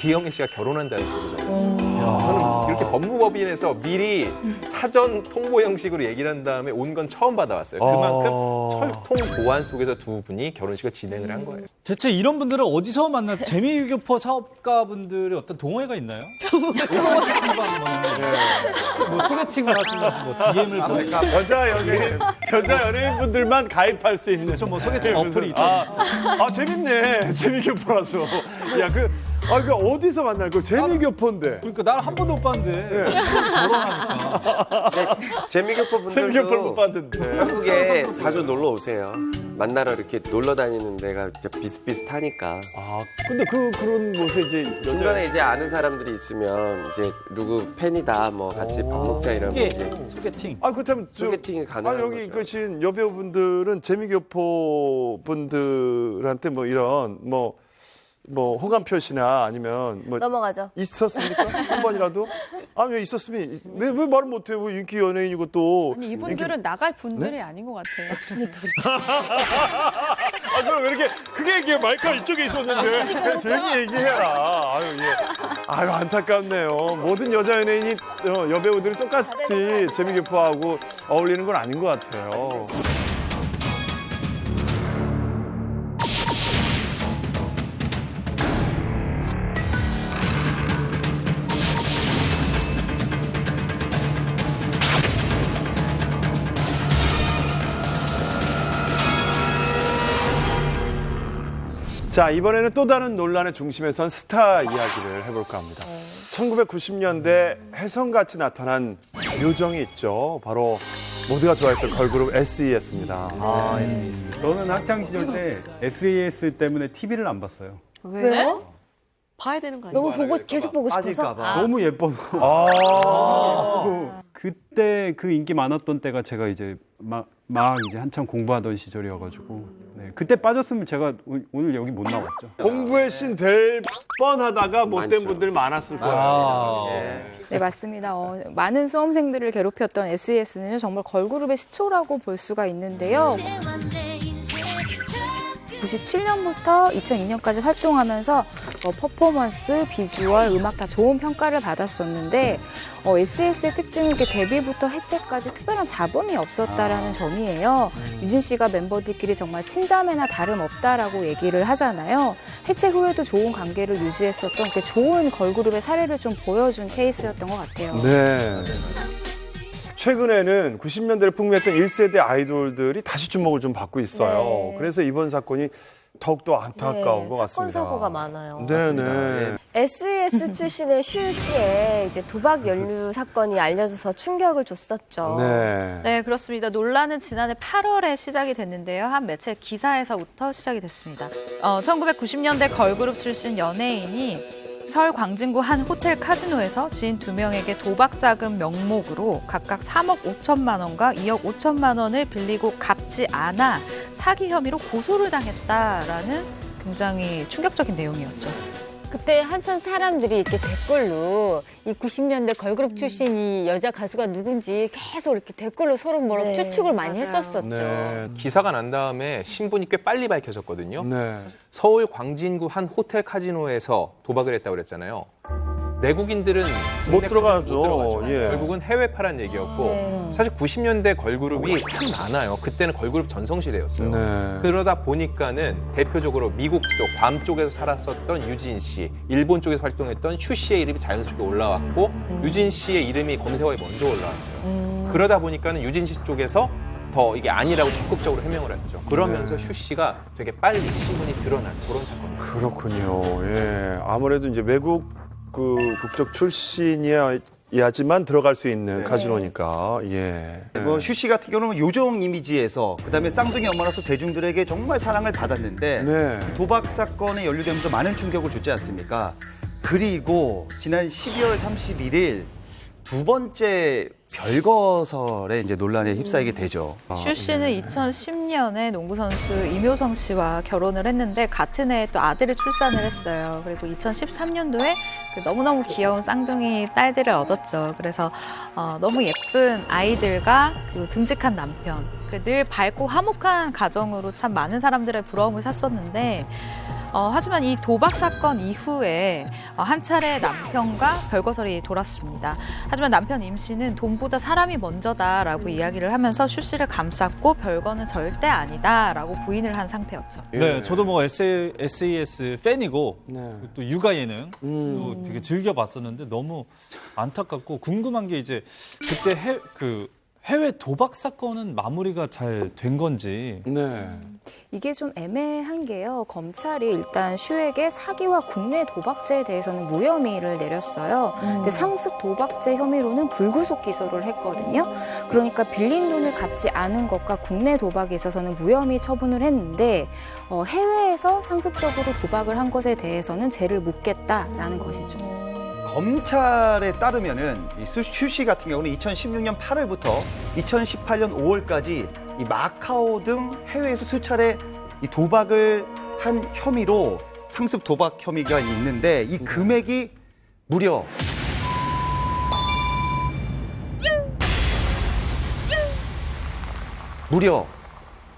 기영애 씨가 결혼한다는 보도자료였어요. 저는 이렇게 법무법인에서 미리 사전 통보 형식으로 얘기를 한 다음에 온 건 처음 받아왔어요. 그만큼 철통 보안 속에서 두 분이 결혼식을 진행을 한 거예요. 대체 이런 분들은 어디서 만나? 재미교포 사업가분들의 어떤 동호회가 있나요? 뭐 소개팅을 하시는 뭐 DM을 여자 연예인분들만 가입할 수 있는 뭐 소개팅 어플이 있다. 재밌네. 재미교포라서. 그러니까 어디서 만날 거? 재미교포인데. 그러니까 난 한 번도 못 봤는데 결혼하니까. 재미교포 분들도 한국에 자주 놀러 오세요. 만나러 이렇게 놀러 다니는 데가 비슷비슷하니까. 근데 그런 곳에 이제 중간에 이제 아는 사람들이 있으면 이제 누구 팬이다 뭐 같이 밥 먹자 이러면 이제 소개팅. 그렇다면 소개팅이 가능한 여기 거죠. 계신 여배우분들은 재미교포 분들한테 뭐 이런 뭐 호감 표시나 아니면 뭐 넘어가죠. 있었습니까? 한 번이라도? 아니 왜 있었으면 왜 말을 못해요? 뭐 인기 연예인이고 또 아니, 이분들은 나갈 분들이 아닌 것 같아요. 없으니까 그렇죠. 아 그럼 왜 이렇게 크게 얘기해? 마이크가 이쪽에 있었는데 그냥 조용히 얘기해라. 아유 예. 아유 안타깝네요. 모든 여자 연예인이 여배우들이 똑같이 재미있게 포하고 어울리는 건 아닌 것 같아요. 자, 이번에는 또 다른 논란의 중심에 선 스타 이야기를 해볼까 합니다. 1990년대 혜성같이 나타난 요정이 있죠. 바로 모두가 좋아했던 걸그룹 SES입니다. 아, SES. 저는 학창 시절 때 SES 때문에 TV를 안 봤어요. 왜요? 봐야 되는 거 아니에요? 너무 계속 보고 싶어서. 빠질까봐. 너무 예뻐서. 그리고 그때 그 인기 많았던 때가 제가 이제 막 이제 한참 공부하던 시절이어가지고 그때 빠졌으면 제가 오늘 여기 못 나왔죠. 공부의 신 될 뻔하다가 못된 많죠. 분들 많았을 거예요. 네, 맞습니다. 많은 수험생들을 괴롭혔던 SES는요, 정말 걸그룹의 시초라고 볼 수가 있는데요. 97년부터 2002년까지 활동하면서 퍼포먼스, 비주얼, 음악 다 좋은 평가를 받았었는데 SES의 특징은 이렇게 데뷔부터 해체까지 특별한 잡음이 없었다라는 점이에요. 유진 씨가 멤버들끼리 정말 친자매나 다름없다라고 얘기를 하잖아요. 해체 후에도 좋은 관계를 유지했었던 이렇게 좋은 걸그룹의 사례를 좀 보여준 케이스였던 것 같아요. 네. 최근에는 90년대를 풍미했던 1세대 아이돌들이 다시 주목을 좀 받고 있어요. 네. 그래서 이번 사건이 더욱더 안타까운 것 사건 같습니다. 사고가 많아요. 네네. SES 출신의 슈 씨의 이제 도박 연루 사건이 알려져서 충격을 줬었죠. 네. 네, 그렇습니다. 논란은 지난해 8월에 시작이 됐는데요. 한 매체 기사에서부터 시작이 됐습니다. 1990년대 걸그룹 출신 연예인이 서울 광진구 한 호텔 카지노에서 지인 2명에게 도박 자금 명목으로 각각 3억 5천만 원과 2억 5천만 원을 빌리고 갚지 않아 사기 혐의로 고소를 당했다라는 굉장히 충격적인 내용이었죠. 그때 한참 사람들이 이렇게 댓글로 이 90년대 걸그룹 출신 이 여자 가수가 누군지 계속 이렇게 댓글로 서로 뭐라고 네, 추측을 많이 맞아요. 했었었죠. 네. 기사가 난 다음에 신분이 꽤 빨리 밝혀졌거든요. 네. 서울 광진구 한 호텔 카지노에서 도박을 했다고 그랬잖아요. 내국인들은 못 국내 들어가죠. 카지노 못 들어가죠. 예. 결국은 해외파란 얘기였고 네. 사실 90년대 걸그룹이 참 많아요. 그때는 걸그룹 전성시대였어요. 네. 그러다 보니까는 대표적으로 미국 쪽, 괌 쪽에서 살았었던 유진 씨, 일본 쪽에서 활동했던 슈 씨의 이름이 자연스럽게 올라왔고 유진 씨의 이름이 검색어에 먼저 올라왔어요. 그러다 보니까는 유진 씨 쪽에서 더 이게 아니라고 적극적으로 해명을 했죠. 그러면서 슈 씨가 되게 빨리 신분이 드러난 그런 사건이었어요. 그렇군요. 예. 아무래도 이제 외국 그 국적 출신이야지만 들어갈 수 있는 네. 카지노니까. 예. 뭐 슈 씨 같은 경우는 요정 이미지에서 그다음에 쌍둥이 엄마로서 대중들에게 정말 사랑을 받았는데 네. 도박 사건에 연루되면서 많은 충격을 줬지 않습니까? 그리고 지난 12월 31일 두 번째 별거설에 이제 논란에 휩싸이게 되죠. 슈 씨는 2010년에 농구 선수 임효성 씨와 결혼을 했는데 같은 해에 또 아들을 출산을 했어요. 그리고 2013년도에 너무너무 귀여운 쌍둥이 딸들을 얻었죠. 그래서 너무 예쁜 아이들과 그리고 듬직한 남편, 늘 밝고 화목한 가정으로 참 많은 사람들의 부러움을 샀었는데 하지만 이 도박 사건 이후에 한 차례 남편과 별거설이 돌았습니다. 하지만 남편 임 씨는 돈보다 사람이 먼저다라고 이야기를 하면서 슈 씨를 감쌌고 별거는 절대 아니다라고 부인을 한 상태였죠. 네, 저도 뭐 SES 팬이고 또 육아 예능 또 되게 즐겨봤었는데 너무 안타깝고 궁금한 게 이제 그때 해외 도박 사건은 마무리가 잘 된 건지. 네. 이게 좀 애매한 게요. 검찰이 일단 슈에게 사기와 국내 도박죄에 대해서는 무혐의를 내렸어요. 근데 상습 도박죄 혐의로는 불구속 기소를 했거든요. 그러니까 빌린 돈을 갚지 않은 것과 국내 도박에 있어서는 무혐의 처분을 했는데 해외에서 상습적으로 도박을 한 것에 대해서는 죄를 묻겠다라는 것이죠. 검찰에 따르면은 슈 씨 같은 경우는 2016년 8월부터 2018년 5월까지 이 마카오 등 해외에서 수차례 이 도박을 한 혐의로 상습 도박 혐의가 있는데 이 금액이 무려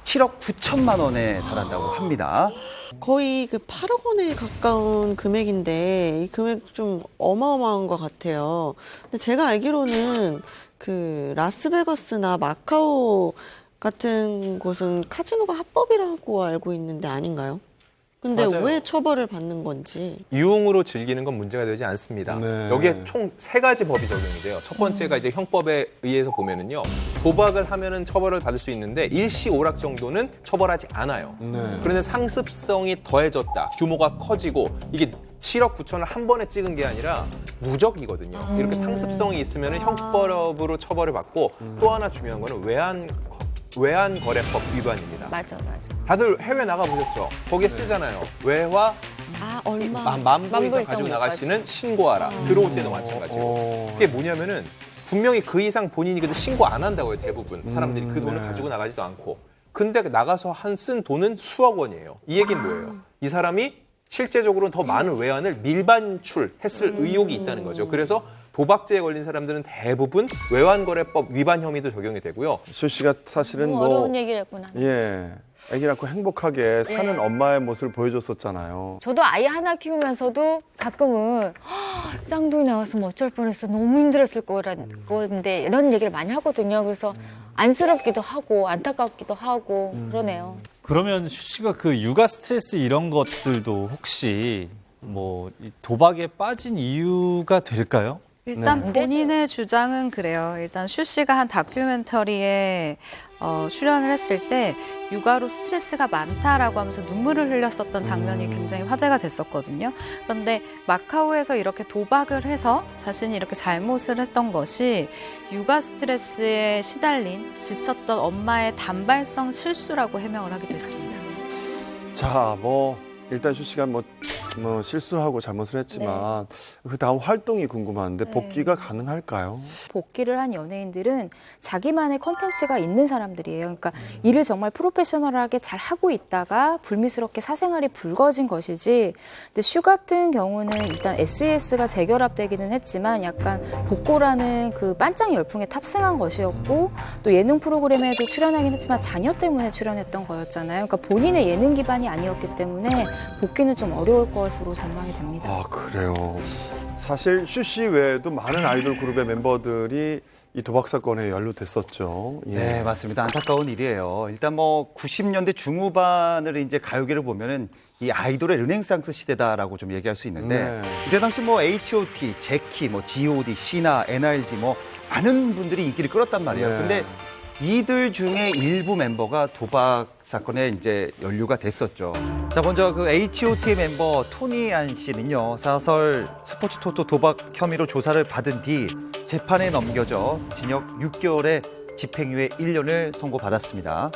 7억 9천만 원에 달한다고 합니다. 거의 그 8억 원에 가까운 금액인데 이 금액 좀 어마어마한 것 같아요. 근데 제가 알기로는 그 라스베가스나 마카오 같은 곳은 카지노가 합법이라고 알고 있는데 아닌가요? 근데 맞아요. 왜 처벌을 받는 건지. 유흥으로 즐기는 건 문제가 되지 않습니다. 네. 여기에 총 3가지 법이 적용이 돼요. 첫 번째가 이제 형법에 의해서 보면은요, 도박을 하면은 처벌을 받을 수 있는데 일시오락 정도는 처벌하지 않아요. 네. 그런데 상습성이 더해졌다, 규모가 커지고 이게 7억 9천을 한 번에 찍은 게 아니라 누적이거든요. 이렇게 상습성이 있으면은 형법으로 처벌을 받고 또 하나 중요한 거는 외환거래법 위반입니다. 맞아. 다들 해외 나가보셨죠? 거기에 쓰잖아요. 외화 얼마. 만불 이상 이상 가지고 못 나가시는 신고하라. 들어올 때도 마찬가지고. 그게 뭐냐면은 분명히 그 이상 본인이 근데 신고 안 한다고 해요. 대부분 사람들이 그 돈을 가지고 나가지도 않고. 근데 나가서 쓴 돈은 수억 원이에요. 이 얘기는 뭐예요? 이 사람이 실제적으로 더 많은 외환을 밀반출했을 의혹이 있다는 거죠. 그래서 도박죄에 걸린 사람들은 대부분 외환거래법 위반 혐의도 적용이 되고요. 수 씨가 사실은 너무 어려운 얘기를 했구나. 예, 아기 낳고 행복하게 사는 예. 엄마의 모습을 보여줬었잖아요. 저도 아이 하나 키우면서도 가끔은 쌍둥이 나왔으면 어쩔 뻔했어. 너무 힘들었을 건데 이런 얘기를 많이 하거든요. 그래서 안쓰럽기도 하고 안타깝기도 하고 그러네요. 그러면 슈 씨가 그 육아 스트레스 이런 것들도 혹시 뭐 이 도박에 빠진 이유가 될까요? 일단 본인의 주장은 그래요. 일단 슈 씨가 한 다큐멘터리에 출연을 했을 때 육아로 스트레스가 많다라고 하면서 눈물을 흘렸었던 장면이 굉장히 화제가 됐었거든요. 그런데 마카오에서 이렇게 도박을 해서 자신이 이렇게 잘못을 했던 것이 육아 스트레스에 시달린 지쳤던 엄마의 단발성 실수라고 해명을 하기도 했습니다. 자, 일단 슈 씨가 실수하고 잘못을 했지만 그 다음 활동이 궁금한데 복귀가 가능할까요? 복귀를 한 연예인들은 자기만의 컨텐츠가 있는 사람들이에요. 그러니까 일을 정말 프로페셔널하게 잘 하고 있다가 불미스럽게 사생활이 불거진 것이지. 근데 슈 같은 경우는 일단 SES가 재결합되기는 했지만 약간 복고라는 그 반짝 열풍에 탑승한 것이었고 또 예능 프로그램에도 출연하긴 했지만 자녀 때문에 출연했던 거였잖아요. 그러니까 본인의 예능 기반이 아니었기 때문에 복귀는 좀 어려울 것으로 전망이 됩니다. 아, 그래요. 사실 슈 씨 외에도 많은 아이돌 그룹의 멤버들이 이 도박 사건에 연루됐었죠. 예. 네, 맞습니다. 안타까운 일이에요. 일단 90년대 중후반을 이제 가요계를 보면은 이 아이돌의 르네상스 시대다라고 좀 얘기할 수 있는데 이때 당시 H.O.T, 제키, G.O.D, 시나, NRG 많은 분들이 인기를 끌었단 말이에요. 네. 근데 이들 중에 일부 멤버가 도박 사건에 이제 연루가 됐었죠. 자, 먼저 그 H.O.T의 멤버 토니 안 씨는요, 사설 스포츠 토토 도박 혐의로 조사를 받은 뒤 재판에 넘겨져 징역 6개월의 집행유예 1년을 선고받았습니다.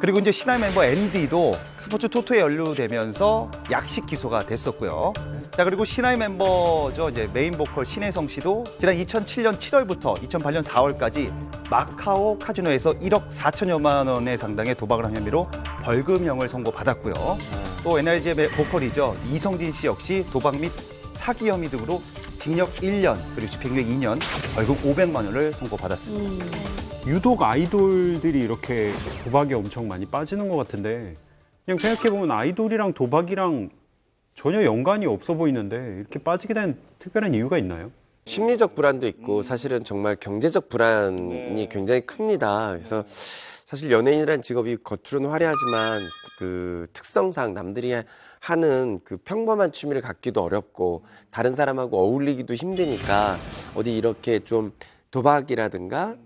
그리고 이제 신화 멤버 앤디도 스포츠 토토에 연루되면서 약식 기소가 됐었고요. 자, 그리고 신화의 멤버죠. 이제 메인 보컬 신혜성 씨도 지난 2007년 7월부터 2008년 4월까지 마카오 카지노에서 1억 4천여만 원의 상당의 도박을 한 혐의로 벌금형을 선고받았고요. 또 NRG의 보컬이죠. 이성진 씨 역시 도박 및 사기 혐의 등으로 징역 1년 그리고 집행유예 2년, 벌금 500만 원을 선고받았습니다. 유독 아이돌들이 이렇게 도박에 엄청 많이 빠지는 것 같은데 그냥 생각해보면 아이돌이랑 도박이랑 전혀 연관이 없어 보이는데 이렇게 빠지게 된 특별한 이유가 있나요? 심리적 불안도 있고 사실은 정말 경제적 불안이 굉장히 큽니다. 그래서 사실 연예인이라는 직업이 겉으로는 화려하지만 그 특성상 남들이 하는 그 평범한 취미를 갖기도 어렵고 다른 사람하고 어울리기도 힘드니까 어디 이렇게 좀 도박이라든가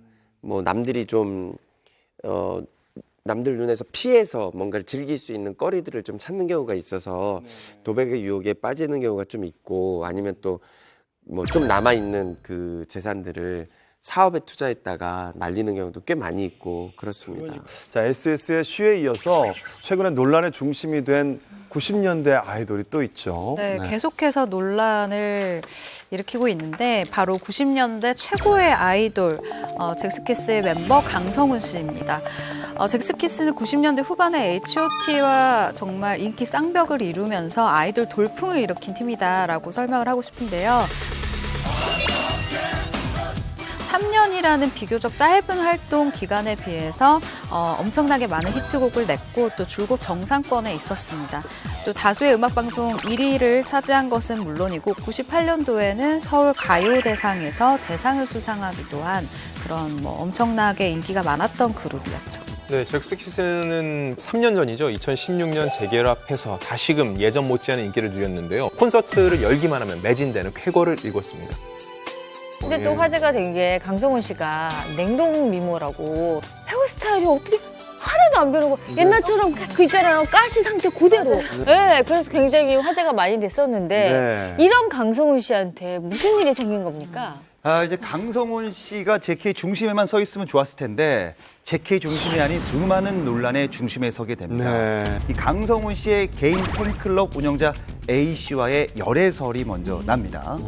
남들이 좀 남들 눈에서 피해서 뭔가를 즐길 수 있는 거리들을 좀 찾는 경우가 있어서 도박의 유혹에 빠지는 경우가 좀 있고 아니면 또 좀 남아있는 그 재산들을 사업에 투자했다가 날리는 경우도 꽤 많이 있고 그렇습니다. 자, SS의 슈에 이어서 최근에 논란의 중심이 된 90년대 아이돌이 또 있죠. 네, 계속해서 논란을 일으키고 있는데 바로 90년대 최고의 아이돌 잭스키스의 멤버 강성훈 씨입니다. 잭스키스는 90년대 후반에 H.O.T와 정말 인기 쌍벽을 이루면서 아이돌 돌풍을 일으킨 팀이다라고 설명을 하고 싶은데요. 3년이라는 비교적 짧은 활동 기간에 비해서 엄청나게 많은 히트곡을 냈고 또 줄곧 정상권에 있었습니다. 또 다수의 음악방송 1위를 차지한 것은 물론이고 98년도에는 서울 가요대상에서 대상을 수상하기도 한 그런 엄청나게 인기가 많았던 그룹이었죠. 네, 잭스키스는 3년 전이죠. 2016년 재결합해서 다시금 예전 못지않은 인기를 누렸는데요. 콘서트를 열기만 하면 매진되는 쾌거를 일궜습니다. 근데 또 화제가 된 게 강성훈 씨가 냉동 미모라고 헤어스타일이 어떻게 하나도 안 변하고 옛날처럼 그 있잖아요. 가시 상태 그대로. 네, 그래서 굉장히 화제가 많이 됐었는데 이런 강성훈 씨한테 무슨 일이 생긴 겁니까? 이제 강성훈 씨가 JK 중심에만 서 있으면 좋았을 텐데 JK 중심이 아닌 수많은 논란의 중심에 서게 됩니다. 이 강성훈 씨의 개인 팬클럽 운영자 A 씨와의 열애설이 먼저 납니다.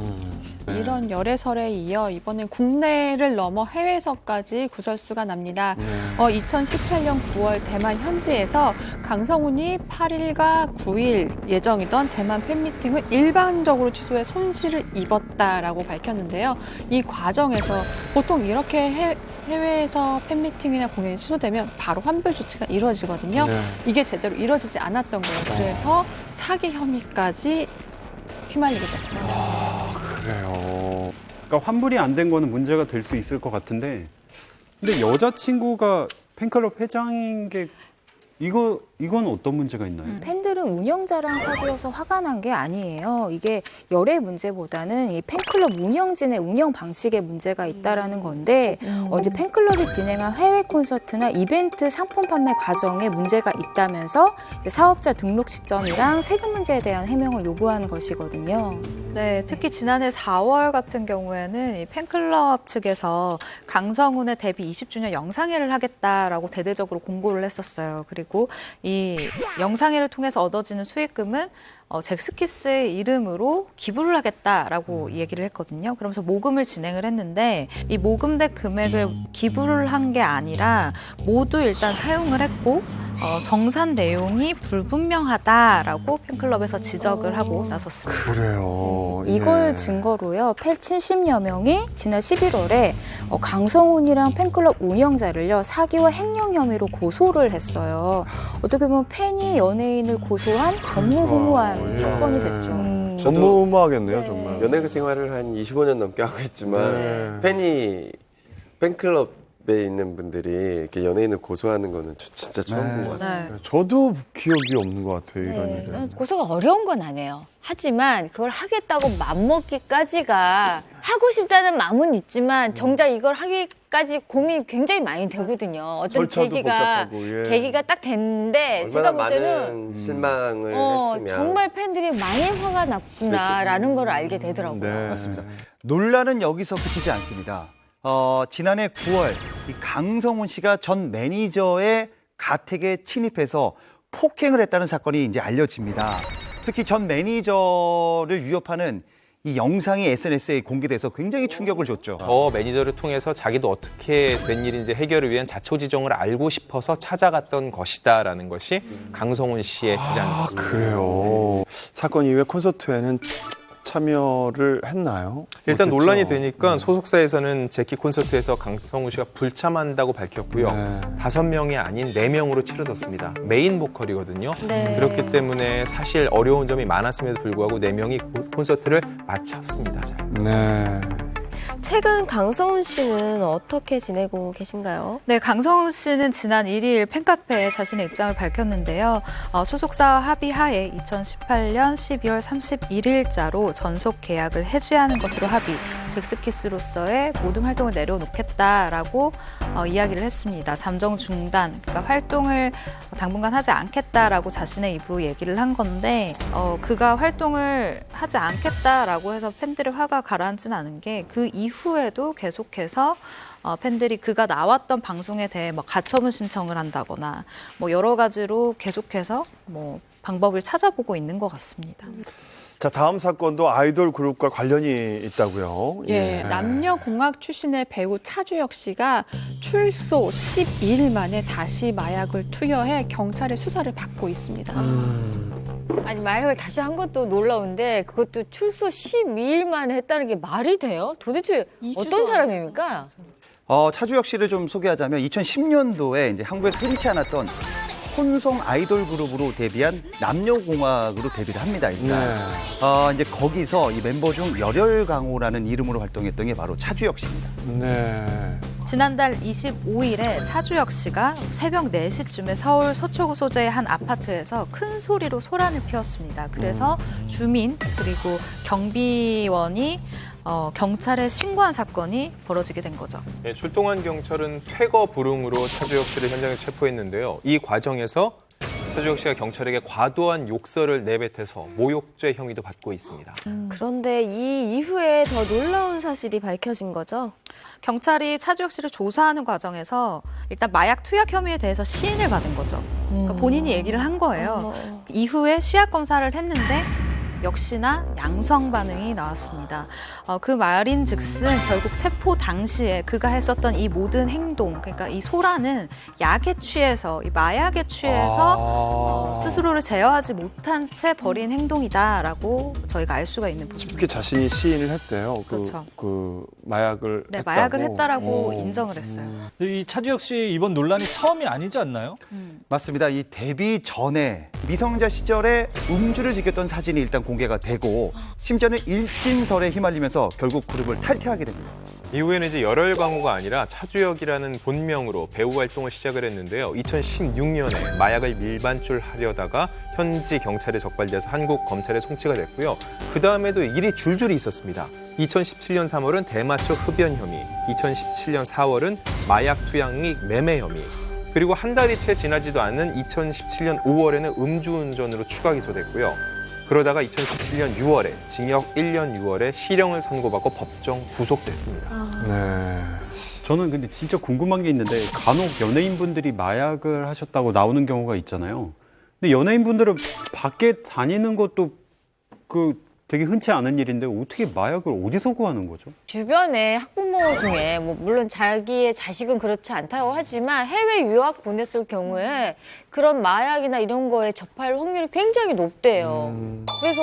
이런 열애설에 이어 이번엔 국내를 넘어 해외에서까지 구설수가 납니다. 2018년 9월 대만 현지에서 강성훈이 8일과 9일 예정이던 대만 팬미팅을 일방적으로 취소해 손실을 입었다라고 밝혔는데요. 이 과정에서 보통 이렇게 해외에서 팬미팅이나 공연이 취소되면 바로 환불 조치가 이루어지거든요. 이게 제대로 이루어지지 않았던 거예요. 그래서 사기 혐의까지 휘말리게 됐습니다. 그래요. 그러니까 환불이 안 된 거는 문제가 될 수 있을 것 같은데, 근데 여자친구가 팬클럽 회장인 게 이건 어떤 문제가 있나요? 팬들은 운영자랑 사귀어서 화가 난 게 아니에요. 이게 열애 문제보다는 이 팬클럽 운영진의 운영 방식에 문제가 있다라는 건데 이제 팬클럽이 진행한 해외 콘서트나 이벤트 상품 판매 과정에 문제가 있다면서 이제 사업자 등록 시점이랑 세금 문제에 대한 해명을 요구하는 것이거든요. 네, 특히 지난해 4월 같은 경우에는 이 팬클럽 측에서 강성훈의 데뷔 20주년 영상회를 하겠다라고 대대적으로 공고를 했었어요. 그리고 이 영상회를 통해서 얻어지는 수익금은 잭스키스의 이름으로 기부를 하겠다라고 얘기를 했거든요. 그러면서 모금을 진행을 했는데 이 모금된 금액을 기부를 한 게 아니라 모두 일단 사용을 했고 정산 내용이 불분명하다라고 팬클럽에서 지적을 하고 나섰습니다. 그래요. 이걸 증거로요. 팬 70여 명이 지난 11월에 강성훈이랑 팬클럽 운영자를요. 사기와 횡령 혐의로 고소를 했어요. 어떻게 보면 팬이 연예인을 고소한 전무후무한 사건이 됐죠. 전무후무하겠네요, 정말. 연예계 생활을 한 25년 넘게 하고 있지만 팬클럽에 있는 분들이 이렇게 연예인을 고소하는 거는 진짜 처음 본 것 같아요. 저도 기억이 없는 것 같아요, 이런 일은. 고소가 어려운 건 아니에요. 하지만 그걸 하겠다고 맘먹기까지가 하고 싶다는 마음은 있지만 정작 이걸 하기까지 고민이 굉장히 많이 되거든요. 어떤 계기가 딱 됐는데 제가 볼 때는 많은 실망을 했으면 정말 팬들이 많이 화가 났구나라는 걸 알게 되더라고요. 맞습니다. 논란은 여기서 그치지 않습니다. 지난해 9월 이 강성훈 씨가 전 매니저의 가택에 침입해서 폭행을 했다는 사건이 이제 알려집니다. 특히 전 매니저를 위협하는 이 영상이 SNS에 공개돼서 굉장히 충격을 줬죠. 매니저를 통해서 자기도 어떻게 된 일인지 해결을 위한 자초지종을 알고 싶어서 찾아갔던 것이다라는 것이 강성훈 씨의 주장이었습니다. 그래요. 사건 이후에 콘서트에는 참여를 했나요? 일단 못했죠. 논란이 되니까 소속사에서는 제키 콘서트에서 강성훈 씨가 불참한다고 밝혔고요. 5명이 아닌 4명으로 치러졌습니다. 메인 보컬이거든요. 그렇기 때문에 사실 어려운 점이 많았음에도 불구하고 4명이 콘서트를 마쳤습니다. 최근 강성훈 씨는 어떻게 지내고 계신가요? 네, 강성훈 씨는 지난 1일 팬카페에 자신의 입장을 밝혔는데요. 소속사와 합의하에 2018년 12월 31일자로 전속 계약을 해지하는 것으로 합의, 잭스키스로서의 모든 활동을 내려놓겠다라고 이야기를 했습니다. 잠정 중단, 그러니까 활동을 당분간 하지 않겠다라고 자신의 입으로 얘기를 한 건데 그가 활동을 하지 않겠다라고 해서 팬들의 화가 가라앉지는 않은 게 그 이후에도 계속해서 팬들이 그가 나왔던 방송에 대해 가처분 신청을 한다거나 여러 가지로 계속해서 방법을 찾아보고 있는 것 같습니다. 자, 다음 사건도 아이돌 그룹과 관련이 있다고요. 예, 남녀공학 출신의 배우 차주혁 씨가 출소 12일 만에 다시 마약을 투여해 경찰의 수사를 받고 있습니다. 아니 마약을 다시 한 것도 놀라운데 그것도 출소 12일 만에 했다는 게 말이 돼요? 도대체 어떤 사람입니까? 차주혁 씨를 좀 소개하자면 2010년도에 이제 한국에서 흔치 않았던 혼성 아이돌 그룹으로 데뷔한 남녀공학으로 데뷔를 합니다. 일단 이제 거기서 이 멤버 중 열혈강호라는 이름으로 활동했던 게 바로 차주혁 씨입니다. 네. 지난달 25일에 차주혁 씨가 새벽 4시쯤에 서울 서초구 소재의 한 아파트에서 큰 소리로 소란을 피웠습니다. 그래서 주민 그리고 경비원이 경찰에 신고한 사건이 벌어지게 된 거죠. 네, 출동한 경찰은 퇴거 불응으로 차주혁 씨를 현장에 체포했는데요. 이 과정에서 차주혁 씨가 경찰에게 과도한 욕설을 내뱉어서 모욕죄 혐의도 받고 있습니다. 그런데 이 이후에 더 놀라운 사실이 밝혀진 거죠. 경찰이 차주혁 씨를 조사하는 과정에서 일단 마약 투약 혐의에 대해서 시인을 받은 거죠. 그러니까 본인이 얘기를 한 거예요. 이후에 시약 검사를 했는데 역시나 양성 반응이 나왔습니다. 그 말인즉슨 결국 체포 당시에 그가 했었던 이 모든 행동, 그러니까 이 소란은 약에 취해서, 이 마약에 취해서 스스로를 제어하지 못한 채 벌인 행동이다라고 저희가 알 수가 있는 부분입니다. 쉽게 자신이 시인을 했대요. 그렇죠. 그 마약을 네, 했다고. 마약을 했다라고 인정을 했어요. 이 차주혁 씨 이번 논란이 처음이 아니지 않나요? 맞습니다. 이 데뷔 전에 미성년자 시절에 음주를 즐겼던 사진이 일단 공개가 되고 심지어는 일진설에 휘말리면서 결국 그룹을 탈퇴하게 됩니다. 이후에는 이제 열혈강호가 아니라 차주혁이라는 본명으로 배우 활동을 시작을 했는데요. 2016년에 마약을 밀반출하려다가 현지 경찰에 적발돼서 한국 검찰에 송치가 됐고요. 그 다음에도 일이 줄줄이 있었습니다. 2017년 3월은 대마초 흡연 혐의, 2017년 4월은 마약 투약 및 매매 혐의, 그리고 한 달이 채 지나지도 않은 2017년 5월에는 음주운전으로 추가 기소됐고요. 그러다가 2017년 6월에 징역 1년 6월에 실형을 선고받고 법정 구속됐습니다. 네. 저는 근데 진짜 궁금한 게 있는데 간혹 연예인분들이 마약을 하셨다고 나오는 경우가 있잖아요. 근데 연예인분들은 밖에 다니는 것도 되게 흔치 않은 일인데 어떻게 마약을 어디서 구하는 거죠? 주변에 학부모 중에 뭐 물론 자기의 자식은 그렇지 않다고 하지만 해외 유학 보냈을 경우에 그런 마약이나 이런 거에 접할 확률이 굉장히 높대요. 그래서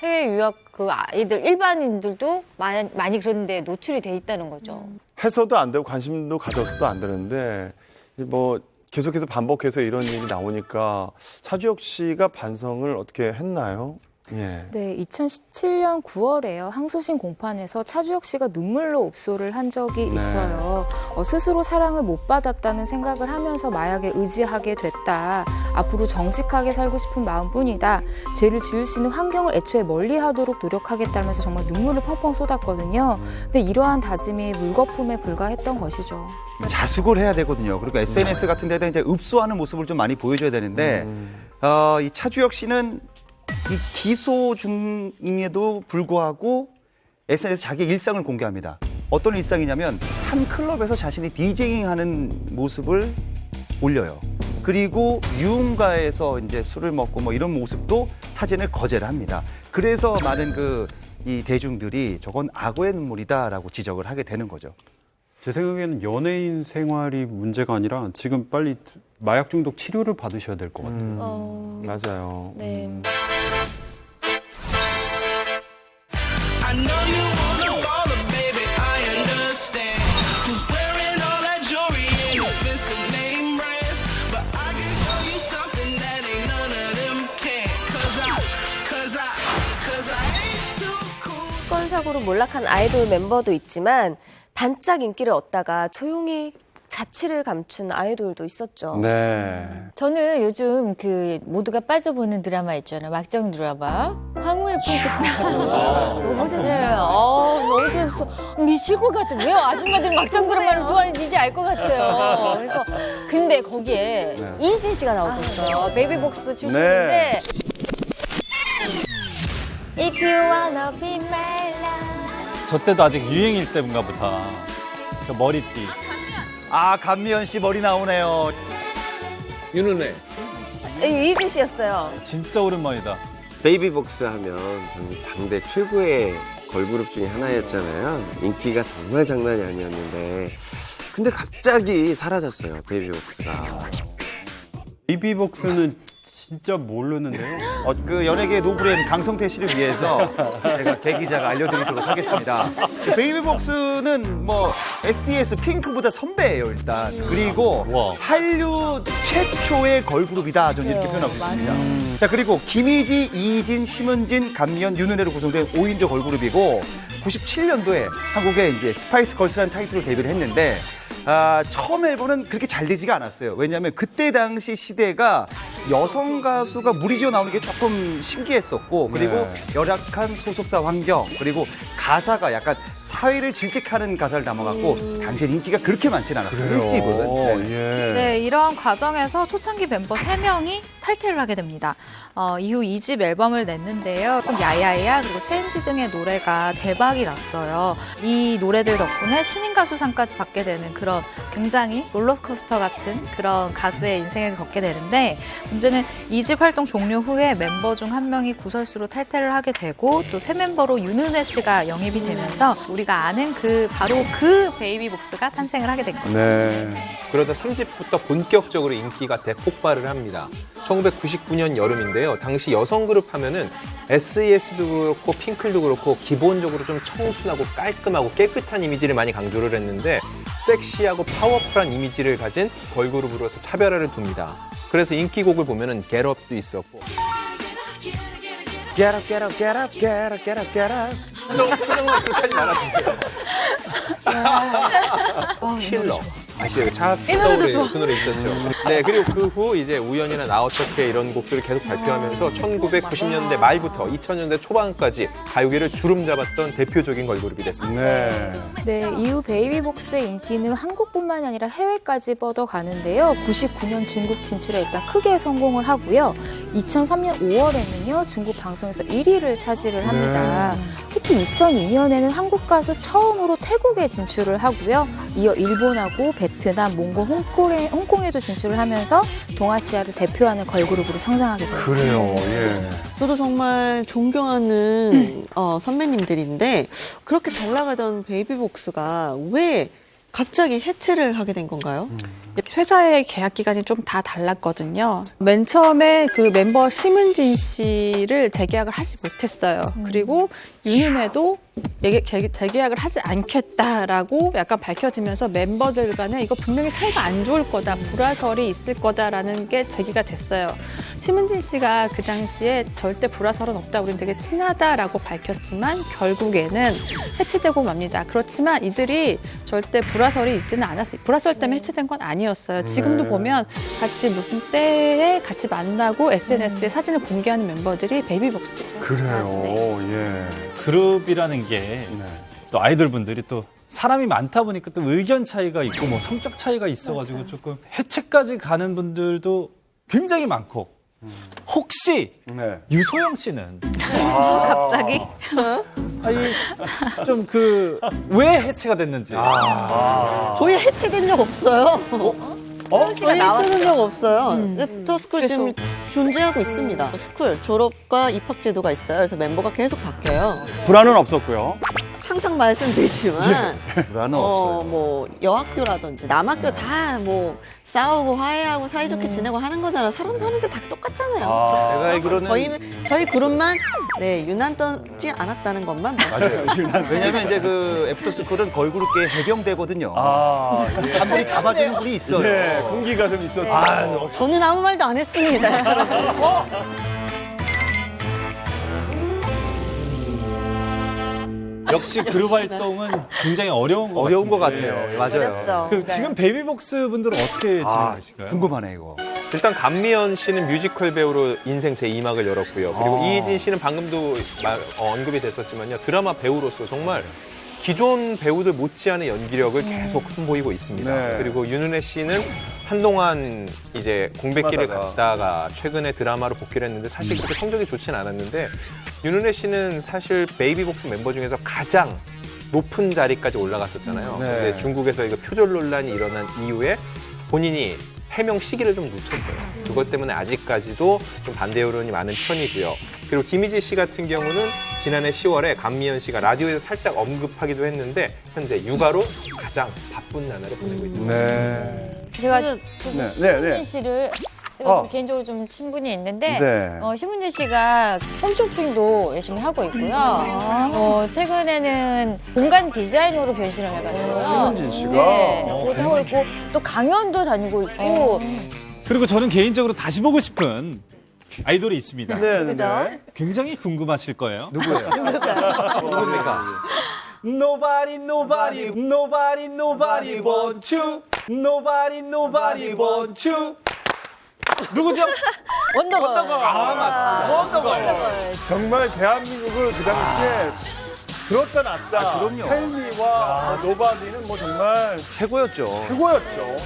해외 유학 그 아이들 일반인들도 많이 그런 데 노출이 돼 있다는 거죠. 해서도 안 되고 관심도 가져서도 안 되는데 뭐 계속해서 반복해서 이런 일이 나오니까 차주혁 씨가 반성을 어떻게 했나요? 예. 네, 2017년 9월에요. 항소심 공판에서 차주혁 씨가 눈물로 옵소를 한 적이 있어요. 스스로 사랑을 못 받았다는 생각을 하면서 마약에 의지하게 됐다. 앞으로 정직하게 살고 싶은 마음뿐이다. 죄를 지을 수 있는 환경을 애초에 멀리하도록 노력하겠다면서 정말 눈물을 펑펑 쏟았거든요. 근데 이러한 다짐이 물거품에 불과했던 것이죠. 자숙을 해야 되거든요. 그리고 SNS 같은 데다 이제 읍소하는 모습을 좀 많이 보여줘야 되는데 이 차주혁 씨는 이 기소 중임에도 불구하고 SNS 자기 일상을 공개합니다. 어떤 일상이냐면 한 클럽에서 자신이 디제잉하는 모습을 올려요. 그리고 유흥가에서 이제 술을 먹고 뭐 이런 모습도 사진을 거제를 합니다. 그래서 많은 이 대중들이 저건 악어의 눈물이다라고 지적을 하게 되는 거죠. 제 생각에는 연예인 생활이 문제가 아니라 지금 빨리 마약 중독 치료를 받으셔야 될 것 같아요. 맞아요. 네. I know you wanna baller, baby, I understand. You're wearing all that jewelry and expensive name brands, but I can show you something that ain't none of them can. Cause I ain't too cool. 사건 사고로 몰락한 아이돌 멤버도 있지만 반짝 인기를 얻다가 조용히 자취를 감춘 아이돌도 있었죠. 네. 저는 요즘 그 모두가 빠져보는 드라마 있잖아요. 막장 드라마. 황후의 핑크빛. 너무 재밌어요. 너무 재밌어. 미칠 것 같아. 왜 아줌마들이 막장 드라마를 좋아하는지 이제 알 것 같아요. 그래서 근데 거기에 이진 씨가 나오셨어요. 베이비복스 출신인데. If you wanna be my love. 저 때도 아직 유행일 때인가 보다. 저 머리띠. 감미연 씨 머리 나오네요. 윤은혜. 이진 씨였어요. 진짜 오랜만이다. 베이비복스 하면 당대 최고의 걸그룹 중에 하나였잖아요. 인기가 정말 장난이 아니었는데 근데 갑자기 사라졌어요, 베이비복스가. 베이비복스는 진짜 모르는데요. 그 연예계 노브레인 강성태 씨를 위해서 제가 계기자가 알려드리도록 하겠습니다. 베이비복스는 뭐 SES 핑크보다 선배예요 일단. 그리고 한류 최초의 걸그룹이다 저는 이렇게 표현하고 있습니다. 자 그리고 김희지, 이진, 심은진, 감미연, 윤은혜로 구성된 5인조 걸그룹이고 97년도에 한국에 이제 스파이스 걸스라는 타이틀로 데뷔를 했는데 처음 앨범은 그렇게 잘 되지가 않았어요. 왜냐하면 그때 당시 시대가 여성 가수가 무리지어 나오는 게 조금 신기했었고 그리고 열악한 소속사 환경 그리고 가사가 약간 사회를 질책하는 가사를 담아갖고 당시에 인기가 그렇게 많지는 않았어요. 일집은. 네, 이런 과정에서 초창기 멤버 3명이 탈퇴를 하게 됩니다. 이후 2집 앨범을 냈는데요. 야야야 그리고 체인지 등의 노래가 대박이 났어요. 이 노래들 덕분에 신인 가수상까지 받게 되는 그런 굉장히 롤러코스터 같은 그런 가수의 인생을 걷게 되는데 문제는 2집 활동 종료 후에 멤버 중 한 명이 구설수로 탈퇴를 하게 되고 또 새 멤버로 윤은혜 씨가 영입이 되면서 우리가 아는 바로 그 베이비복스가 탄생을 하게 된 거죠. 그러다 3집부터 본격적으로 인기가 대폭발을 합니다. 1999년 여름인데요. 당시 여성 그룹 하면은 SES도 그렇고 핑클도 그렇고 기본적으로 좀 청순하고 깔끔하고 깨끗한 이미지를 많이 강조를 했는데 섹시하고 파워풀한 이미지를 가진 걸그룹으로서 차별화를 둡니다. 그래서 인기곡을 보면은 Get Up도 있었고 Get up, get up, get up, get up, get up, get up. 표정만 그렇게 하지 말아주세요. 킬러. 아시죠? 차갑게 떠오르는 그 노래 있었죠. 네, 그리고 그 후 이제 우연이나 나 어떻게 이런 곡들을 계속 발표하면서 1990년대 말부터 2000년대 초반까지 가요계를 주름 잡았던 대표적인 걸그룹이 됐습니다. 네, 이후 베이비복스의 인기는 한국뿐만이 아니라 해외까지 뻗어가는데요. 99년 중국 진출에 일단 크게 성공을 하고요. 2003년 5월에는요, 중국 방송에서 1위를 차지를 합니다. 특히 2002년에는 한국 가수 처음으로 태국에 진출을 하고요. 이어 일본하고 베트남, 몽골, 홍콩에도 진출을 하면서 동아시아를 대표하는 걸그룹으로 성장하게 됩니다. 그래요. 저도 정말 존경하는 선배님들인데 그렇게 잘 나가던 베이비복스가 왜 갑자기 해체를 하게 된 건가요? 회사의 계약 기간이 좀 다 달랐거든요. 맨 처음에 그 멤버 심은진 씨를 재계약을 하지 못했어요. 그리고 윤은혜도 재계약을 하지 않겠다라고 약간 밝혀지면서 멤버들 간에 이거 분명히 사이가 안 좋을 거다, 불화설이 있을 거다라는 게 제기가 됐어요. 심은진 씨가 그 당시에 절대 불화설은 없다, 우린 되게 친하다라고 밝혔지만 결국에는 해체되고 맙니다. 그렇지만 이들이 절대 불화설이 있지는 않았어요. 불화설 때문에 해체된 건 아니었어요. 지금도 보면 같이 무슨 때에 같이 만나고 SNS에 사진을 공개하는 멤버들이 베이비복스예요. 그래요. 그룹이라는 게 또 아이돌분들이 또 사람이 많다 보니까 또 의견 차이가 있고 뭐 성격 차이가 있어가지고 조금 해체까지 가는 분들도 굉장히 많고 혹시 유소영 씨는 갑자기 좀 왜 해체가 됐는지. 저희 해체된 적 없어요. 저희 해체된 적 없어요. 애프터스쿨 지금 존재하고 있습니다. 스쿨 졸업과 입학 제도가 있어요. 그래서 멤버가 계속 바뀌어요. 불안은 없었고요. 항상 말씀드리지만 불안은 없어요. 뭐 여학교라든지 남학교 다 뭐 싸우고 화해하고 사이좋게 지내고 하는 거잖아요. 사람 사는데 다 똑같잖아요. 제가 알기로는 저희 그룹만 유난 떠지 않았다는 것만 맞아요. 왜냐하면 이제 그 애프터스쿨은 걸그룹계 해병대거든요. 한 분이 잡아주는 분이 있어요. 공기가 좀 있었죠. 저는 아무 말도 안 했습니다. 역시 그룹 활동은 굉장히 어려운 것 같아요. 맞아요. 어렵죠. 지금 베이비복스 분들은 어떻게 지내고 계실까요? 궁금하네 이거. 일단 감미연 씨는 뮤지컬 배우로 인생 제2막을 열었고요. 그리고 이희진 씨는 방금도 언급이 됐었지만요. 드라마 배우로서 정말 기존 배우들 못지않은 연기력을 계속 선보이고 있습니다. 그리고 윤은혜 씨는 한동안 이제 공백기를 갔다가 최근에 드라마로 복귀를 했는데 사실 그렇게 성적이 좋진 않았는데 윤은혜 씨는 사실 베이비복스 멤버 중에서 가장 높은 자리까지 올라갔었잖아요. 근데 중국에서 이거 표절 논란이 일어난 이후에 본인이 해명 시기를 좀 놓쳤어요. 그것 때문에 아직까지도 좀 반대 여론이 많은 편이고요. 그리고 김희지 씨 같은 경우는 지난해 10월에 감미연 씨가 라디오에서 살짝 언급하기도 했는데 현재 육아로 가장 바쁜 나날을 보내고 있습니다. 네. 제가 네, 신문진 씨를 제가 좀 개인적으로 좀 친분이 있는데 신문진 씨가 홈쇼핑도 열심히 하고 있고요. 최근에는 공간 디자이너로 변신을 해가지고요. 신문진 씨가? 네, 그것도 하고 있고 또 강연도 다니고 있고 그리고 저는 개인적으로 다시 보고 싶은 아이돌이 있습니다. 네, 그죠? 굉장히 궁금하실 거예요. 누구예요? 누굽니까? Nobody, nobody, nobody, nobody but you. Nobody, nobody but you. 누구죠? 원더걸. 아, 맞습니다. 원더걸. 정말 대한민국을 그 당시에 들었다 놨다. 그럼요. 텔미와 노바디는 뭐 정말 최고였죠. 최고였죠.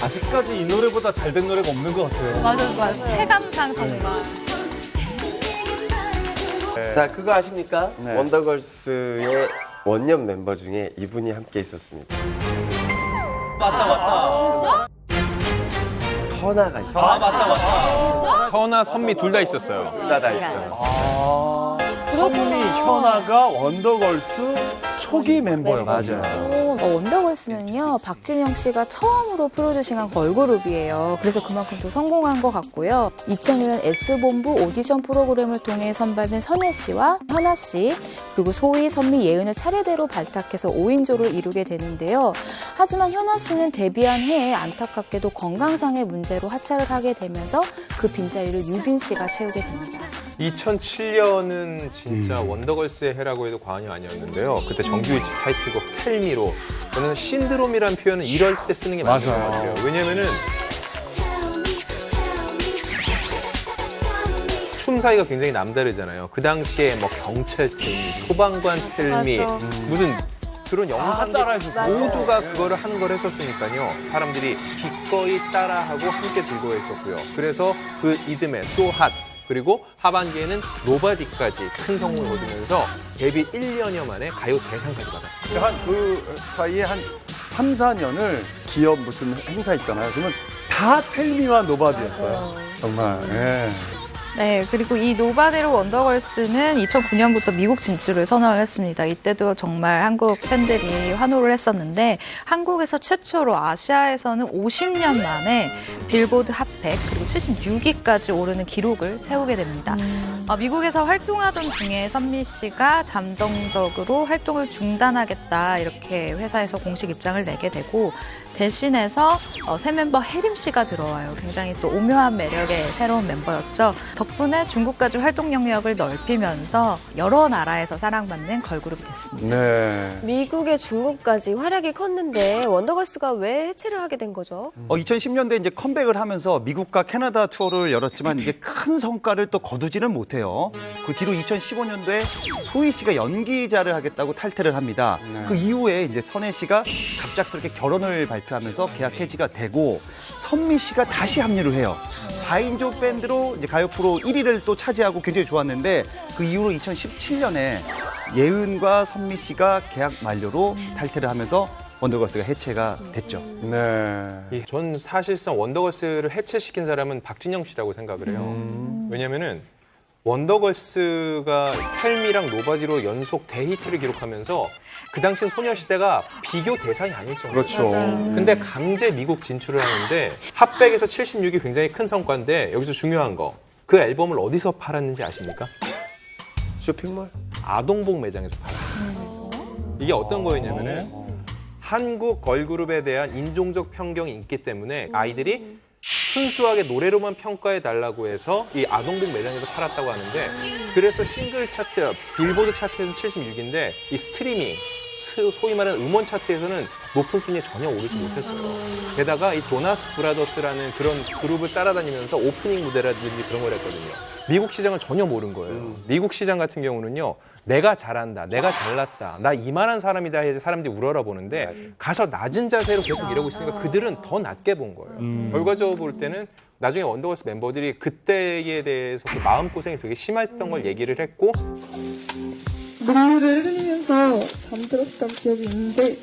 아직까지 이 노래보다 잘 된 노래가 없는 것 같아요. 맞아요. 체감상 정말. 자, 그거 아십니까? 네. 원더걸스의 원년 멤버 중에 이분이 함께 있었습니다. 맞다. 허나가 있어요. 아, 맞다. 현아, 선미 둘 다 있었어요. 둘다 있죠. 선미, 현아가 원더걸스 초기 멤버였거든요. 원더걸스는요, 박진영 씨가 처음으로 프로듀싱한 걸그룹이에요. 그래서 그만큼 또 성공한 것 같고요. 2001년 S본부 오디션 프로그램을 통해 선발된 선예 씨와 현아 씨, 그리고 소희, 선미, 예은을 차례대로 발탁해서 5인조를 이루게 되는데요. 하지만 현아 씨는 데뷔한 해에 안타깝게도 건강상의 문제로 하차를 하게 되면서 그 빈자리를 유빈 씨가 채우게 됩니다. 2007년은 진짜 원더걸스의 해라고 해도 과언이 아니었는데요. 그때 정규 1집 타이틀곡 텔미로 저는 신드롬이라는 표현은 이럴 때 쓰는 게 맞는 것 같아요. 왜냐면은 춤 사이가 굉장히 남다르잖아요. 그 당시에 뭐 경찰 텔미, 소방관 텔미, 무슨 그런 영상들 모두가 그거를 하는 걸 했었으니까요. 사람들이 기꺼이 따라하고 함께 즐거워했었고요. 그래서 그 이듬해 So Hot 그리고 하반기에는 노바디까지 큰 성공을 거두면서 데뷔 1년여 만에 가요 대상까지 받았습니다. 한 그 사이에 한 3, 4년을 기업 무슨 행사 있잖아요. 그러면 다 텔미와 노바디였어요. 정말. 예. 네, 그리고 이 노바디로 원더걸스는 2009년부터 미국 진출을 선언을 했습니다. 이때도 정말 한국 팬들이 환호를 했었는데 한국에서 최초로 아시아에서는 50년 만에 빌보드 핫100 그리고 76위까지 오르는 기록을 세우게 됩니다. 미국에서 활동하던 중에 선미 씨가 잠정적으로 활동을 중단하겠다 이렇게 회사에서 공식 입장을 내게 되고 대신해서 새 멤버 혜림 씨가 들어와요. 굉장히 또 오묘한 매력의 새로운 멤버였죠. 덕분에 중국까지 활동 영역을 넓히면서 여러 나라에서 사랑받는 걸그룹이 됐습니다. 네. 미국에 중국까지 활약이 컸는데 원더걸스가 왜 해체를 하게 된 거죠? 2010년대 이제 컴백을 하면서 미국과 캐나다 투어를 열었지만 이게 큰 성과를 또 거두지는 못해요. 그 뒤로 2015년도에 소희 씨가 연기자를 하겠다고 탈퇴를 합니다. 그 이후에 이제 선혜 씨가 갑작스럽게 결혼을 발표하면서 계약 해지가 되고 선미 씨가 다시 합류를 해요. 4인조 밴드로 이제 가요 프로 1위를 또 차지하고 굉장히 좋았는데 그 이후로 2017년에 예은과 선미 씨가 계약 만료로 탈퇴를 하면서 원더걸스가 해체가 됐죠. 네. 전 사실상 원더걸스를 해체시킨 사람은 박진영 씨라고 생각을 해요. 왜냐면은 원더걸스가 텔미랑 노바디로 연속 대히트를 기록하면서 그 당시엔 소녀시대가 비교 대상이 아닐 정도예요. 그렇죠. 근데 강제 미국 진출을 하는데 핫백에서 76이 굉장히 큰 성과인데 여기서 중요한 거 그 앨범을 어디서 팔았는지 아십니까? 쇼핑몰? 아동복 매장에서 팔았어요. 이게 어떤 거였냐면은 한국 걸그룹에 대한 인종적 편견이 있기 때문에 아이들이 순수하게 노래로만 평가해달라고 해서 이 아동복 매장에서 팔았다고 하는데 그래서 싱글 차트, 빌보드 차트에서는 76인데 이 스트리밍, 소위 말하는 음원 차트에서는 높은 순위에 전혀 오르지 못했어요. 게다가 이 조나스 브라더스라는 그런 그룹을 따라다니면서 오프닝 무대라든지 그런 걸 했거든요. 미국 시장을 전혀 모른 거예요. 미국 시장 같은 경우는요. 내가 잘한다, 내가 잘났다, 나 이만한 사람이다 해서 사람들이 우러러 보는데 가서 낮은 자세로 계속 이러고 있으니까 그들은 더 낮게 본 거예요. 결과적으로 볼 때는 나중에 원더걸스 멤버들이 그때에 대해서 그 마음고생이 되게 심했던 걸 얘기를 했고 눈물을 흘리면서 잠들었던 기억이 있는데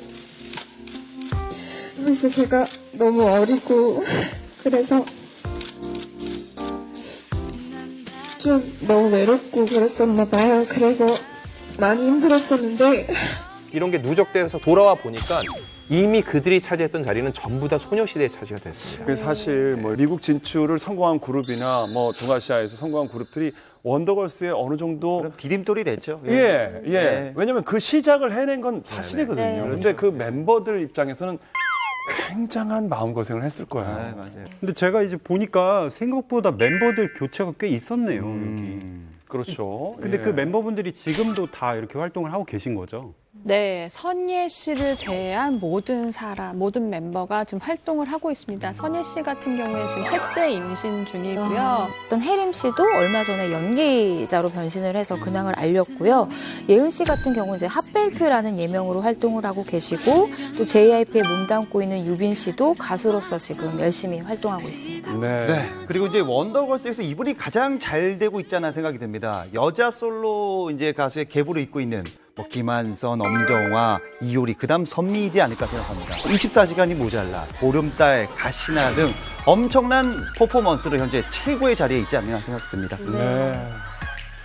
그래서 제가 너무 어리고 그래서 좀 너무 외롭고 그랬었나 봐요. 그래서 많이 힘들었었는데 이런 게 누적돼서 돌아와 보니까 이미 그들이 차지했던 자리는 전부 다 소녀시대의 차지가 됐습니다. 그 사실 뭐 미국 진출을 성공한 그룹이나 뭐 동아시아에서 성공한 그룹들이 원더걸스에 어느 정도 디딤돌이 됐죠. 예. 네. 왜냐면 그 시작을 해낸 건 사실이거든요. 네. 근데 그 멤버들 입장에서는 굉장한 마음고생을 했을 거야. 네, 맞아요. 근데 제가 이제 보니까 생각보다 멤버들 교체가 꽤 있었네요, 여기. 그렇죠. 근데 예. 그 멤버분들이 지금도 다 이렇게 활동을 하고 계신 거죠? 네, 선예 씨를 제외한 모든 모든 멤버가 지금 활동을 하고 있습니다. 선예 씨 같은 경우에 지금 셋째 임신 중이고요. 어떤 혜림 씨도 얼마 전에 연기자로 변신을 해서 근황을 알렸고요. 예은 씨 같은 경우는 이제 핫벨트라는 예명으로 활동을 하고 계시고 또 JYP에 몸담고 있는 유빈 씨도 가수로서 지금 열심히 활동하고 있습니다. 네. 그리고 이제 원더걸스에서 이분이 가장 잘 되고 있잖아 생각이 듭니다. 여자 솔로 이제 가수의 계보를 잇고 있는 뭐 김한선, 엄정화, 이효리, 그다음 선미이지 않을까 생각합니다. 24시간이 모자라, 보름달, 가시나 등 엄청난 퍼포먼스로 현재 최고의 자리에 있지 않나 생각됩니다. 네.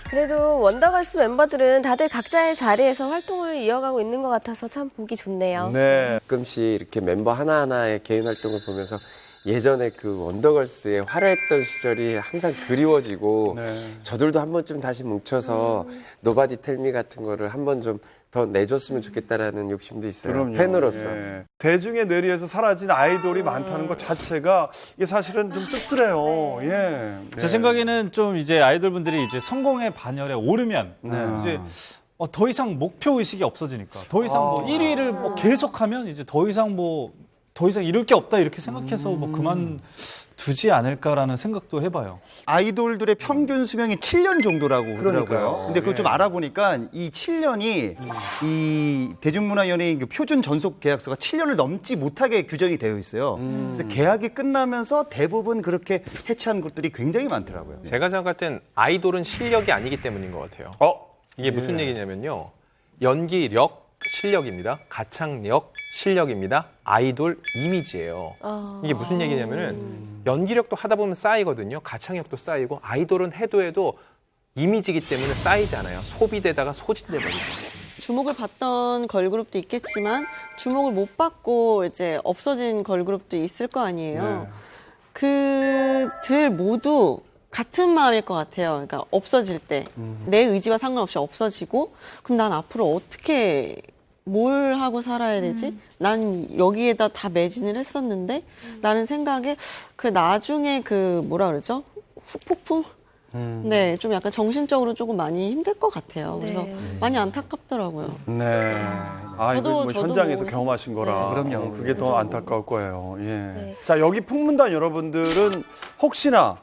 그래도 원더걸스 멤버들은 다들 각자의 자리에서 활동을 이어가고 있는 것 같아서 참 보기 좋네요. 네. 가끔씩 이렇게 멤버 하나하나의 개인 활동을 보면서 예전에 그 원더걸스의 화려했던 시절이 항상 그리워지고 네. 저들도 한 번쯤 다시 뭉쳐서 노바디 텔미 같은 거를 한 번 좀 더 내줬으면 좋겠다라는 욕심도 있어요. 그럼요. 팬으로서. 예. 대중의 뇌리에서 사라진 아이돌이 많다는 것 자체가 이게 사실은 좀 씁쓸해요. 예. 제 생각에는 좀 이제 아이돌분들이 이제 성공의 반열에 오르면 이제 더 이상 목표 의식이 없어지니까 더 이상 뭐 1위를 뭐 계속하면 이제 더 이상 이룰 게 없다 이렇게 생각해서 뭐 그만 두지 않을까라는 생각도 해봐요. 아이돌들의 평균 수명이 7년 정도라고 그러니까요. 그러더라고요. 근데 그걸 좀 예. 알아보니까 이 7년이 이 대중문화연예인 그 표준 전속 계약서가 7년을 넘지 못하게 규정이 되어 있어요. 그래서 계약이 끝나면서 대부분 그렇게 해체한 곳들이 굉장히 많더라고요. 제가 생각할 땐 아이돌은 실력이 아니기 때문인 것 같아요. 이게 무슨 얘기냐면요. 연기력 실력입니다. 가창력 실력입니다. 아이돌 이미지예요. 이게 무슨 얘기냐면은 연기력도 하다 보면 쌓이거든요. 가창력도 쌓이고 아이돌은 해도 이미지이기 때문에 쌓이지 않아요. 소비되다가 소진돼 버리죠. 주목을 받던 걸그룹도 있겠지만 주목을 못 받고 이제 없어진 걸그룹도 있을 거 아니에요. 그들 모두 같은 마음일 것 같아요. 그러니까 없어질 때 내 의지와 상관없이 없어지고 그럼 난 앞으로 어떻게 뭘 하고 살아야 되지? 난 여기에다 다 매진을 했었는데 라는 생각에 그 나중에 그 뭐라 그러죠? 후폭풍? 네, 좀 약간 정신적으로 조금 많이 힘들 것 같아요. 그래서 많이 안타깝더라고요. 네. 아, 이거 뭐 저도 현장에서 뭐- 경험하신 거라. 네, 그럼요. 그게 더 안타까울 거예요. 예. 자, 여기 풍문단 여러분들은 혹시나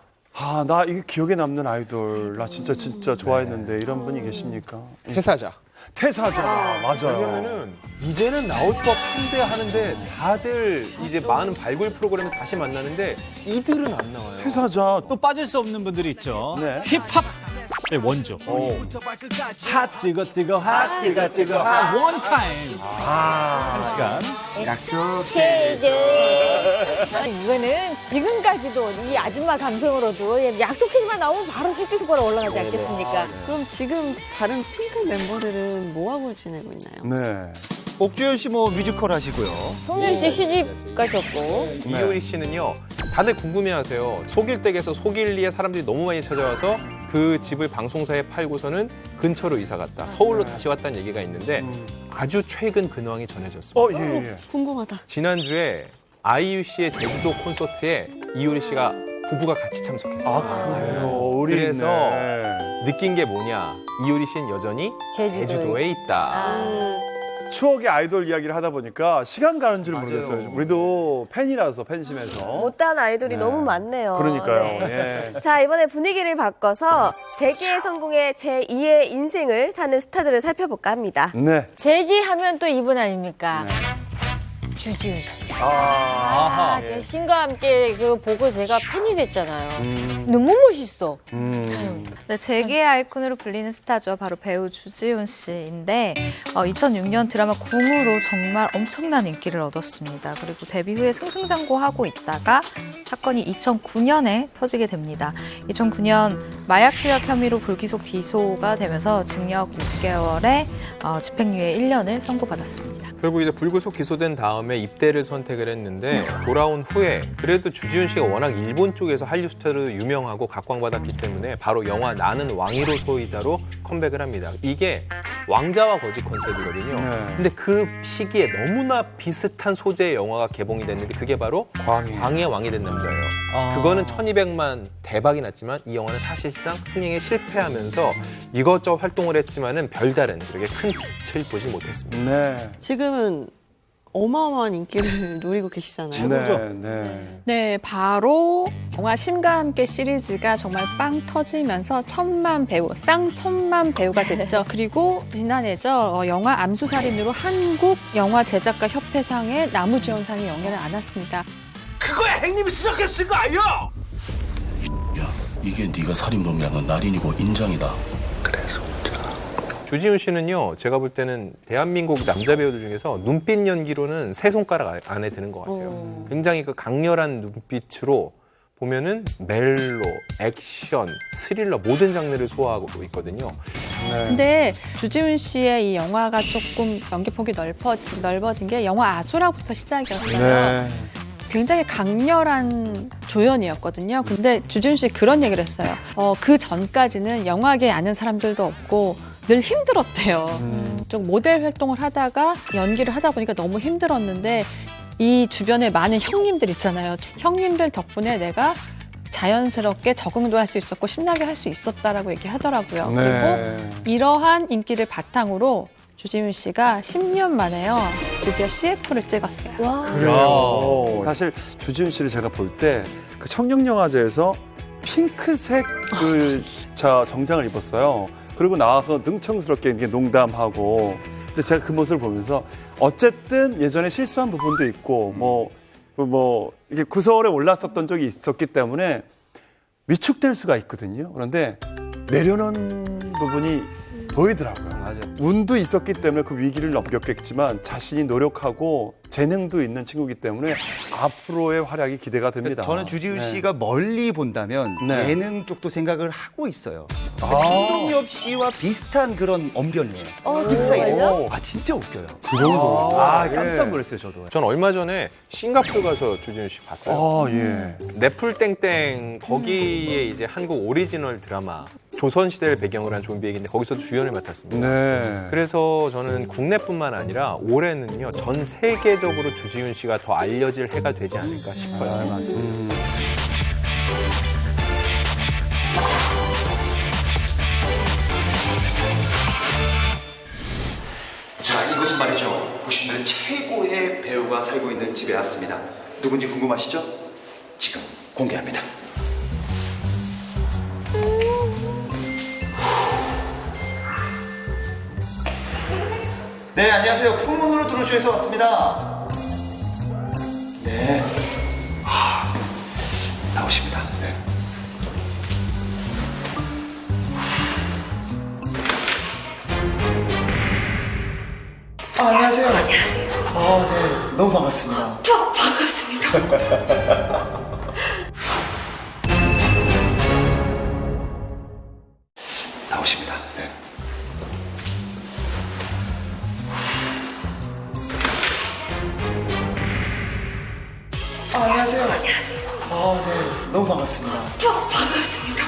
나 이게 기억에 남는 아이돌, 나 진짜 좋아했는데 이런 분이 계십니까? 퇴사자. 맞아요. 왜냐면은 이제는 나올 법한데 하는데 다들 이제 많은 발굴 프로그램을 다시 만나는데 이들은 안 나와요. 퇴사자. 또 빠질 수 없는 분들이 있죠. 네. 힙합의 원조. 핫 뜨거 뜨거 핫 뜨거 뜨거 핫 원타임. 한 시간. 이거는 지금까지도 이 아줌마 감성으로도 약속해만 나오면 바로 실기속으로 올라가지 않겠습니까? 그럼 지금 다른 핑크 멤버들은 뭐 하고 지내고 있나요? 네. 옥주현 씨 뭐 뮤지컬 하시고요. 송윤 씨 시집 가셨고 이효리 씨는요, 다들 궁금해하세요. 속일댁에서 속일리에 사람들이 너무 많이 찾아와서 그 집을 방송사에 팔고서는 근처로 이사 갔다. 서울로 다시 왔다는 얘기가 있는데 아주 최근 근황이 전해졌습니다. 예. 궁금하다. 지난주에 아이유 씨의 제주도 콘서트에 이효리 씨가 부부가 같이 참석했어요. 그래요. 그래서 있네. 느낀 게 뭐냐? 이효리 씨는 여전히 제주도에 있다. 추억의 아이돌 이야기를 하다 보니까 시간 가는 줄 모르겠어요. 우리도 팬이라서 팬심해서. 못다한 아이돌이 너무 많네요. 그러니까요. 네. 예. 자, 이번에 분위기를 바꿔서 재기의 성공에 제2의 인생을 사는 스타들을 살펴볼까 합니다. 네. 재기하면 또 이분 아닙니까? 주지훈 씨. 아하. 제 신과 함께 그 보고 제가 팬이 됐잖아요. 너무 멋있어. 네, 재기의 아이콘으로 불리는 스타죠. 바로 배우 주지훈 씨인데 2006년 드라마 궁으로 정말 엄청난 인기를 얻었습니다. 그리고 데뷔 후에 승승장구하고 있다가 사건이 2009년에 터지게 됩니다. 2009년 마약 투약 혐의로 불기소 기소가 되면서 징역 6개월에 집행유예 1년을 선고받았습니다. 결국 이제 불구속 기소된 다음에 입대를 선택을 했는데 돌아온 후에 그래도 주지훈 씨가 워낙 일본 쪽에서 한류 스타로 유명하고 각광받았기 때문에 바로 영화 나는 왕이로 소이다로 컴백을 합니다. 이게 왕자와 거지 컨셉이거든요. 근데 그 시기에 너무나 비슷한 소재의 영화가 개봉이 됐는데 그게 바로 광해의 왕이 된 남자예요. 그거는 1200만 대박이 났지만 이 영화는 사실상 흥행에 실패하면서 이것저것 활동을 했지만은 별다른 그렇게 큰 빛을 보지 못했습니다. 네. 지금은 어마어마한 인기를 누리고 계시잖아요. 네, 바로 영화 신과 함께 시리즈가 정말 빵 터지면서 쌍천만 배우가 됐죠. 그리고 지난해죠. 영화 암수살인으로 한국 영화 제작가 협회상에 나무주연상이 영예를 안았습니다. 그거야 행님이 수작했을 거 아니야? 야, 이게 네가 살인범이라는 건 날인이고 인정이다. 그래서 주지훈 씨는요, 제가 볼 때는 대한민국 남자 배우들 중에서 눈빛 연기로는 세 손가락 안에 드는 것 같아요. 굉장히 그 강렬한 눈빛으로 보면은 멜로, 액션, 스릴러 모든 장르를 소화하고 있거든요. 근데 주지훈 씨의 이 영화가 조금 연기폭이 넓어진 게 영화 아수라부터 시작이었어요. 굉장히 강렬한 조연이었거든요. 근데 주지훈 씨 그런 얘기를 했어요. 그 전까지는 영화계 아는 사람들도 없고 늘 힘들었대요. 좀 모델 활동을 하다가 연기를 하다 보니까 너무 힘들었는데 이 주변에 많은 형님들 있잖아요. 형님들 덕분에 내가 자연스럽게 적응도 할 수 있었고 신나게 할 수 있었다라고 얘기하더라고요. 그리고 이러한 인기를 바탕으로 주지훈 씨가 10년 만에요. 드디어 CF를 찍었어요. 그래요. 사실 주지훈 씨를 제가 볼 때 그 청룡영화제에서 핑크색 정장을 입었어요. 그리고 나와서 능청스럽게 이렇게 농담하고. 근데 제가 그 모습을 보면서 어쨌든 예전에 실수한 부분도 있고 이게 구설에 올랐었던 적이 있었기 때문에 위축될 수가 있거든요. 그런데 내려놓은 부분이 보이더라고요. 운도 있었기 때문에 그 위기를 넘겼겠지만 자신이 노력하고 재능도 있는 친구이기 때문에 앞으로의 활약이 기대가 됩니다. 저는 주지훈 씨가 멀리 본다면 예능 쪽도 생각을 하고 있어요. 신동엽 씨와 비슷한 그런 언변이에요. 정말요? 진짜 웃겨요. 그 정도. 깜짝 놀랐어요, 저도. 전 얼마 전에 싱가포르 가서 주지훈 씨 봤어요. 넷플땡땡 거기에 이제 한국 오리지널 드라마 조선시대를 배경으로 한 좀비얘기인데 거기서도 주연을 맡았습니다. 그래서 저는 국내뿐만 아니라 올해는요 전 세계적으로 주지훈 씨가 더 알려질 해가 되지 않을까 싶어요. 맞습니다. 자, 이곳은 말이죠. 90년대 최고의 배우가 살고 있는 집에 왔습니다. 누군지 궁금하시죠? 지금 공개합니다. 네, 안녕하세요. 풍문으로 들어오셔서 왔습니다. 네. 나오십니다. 네. 안녕하세요. 안녕하세요. 네. 너무 반갑습니다. 반갑습니다. 나오십니다. 네. 안녕하세요. 안녕하세요. 네. 너무 반갑습니다. 반갑습니다.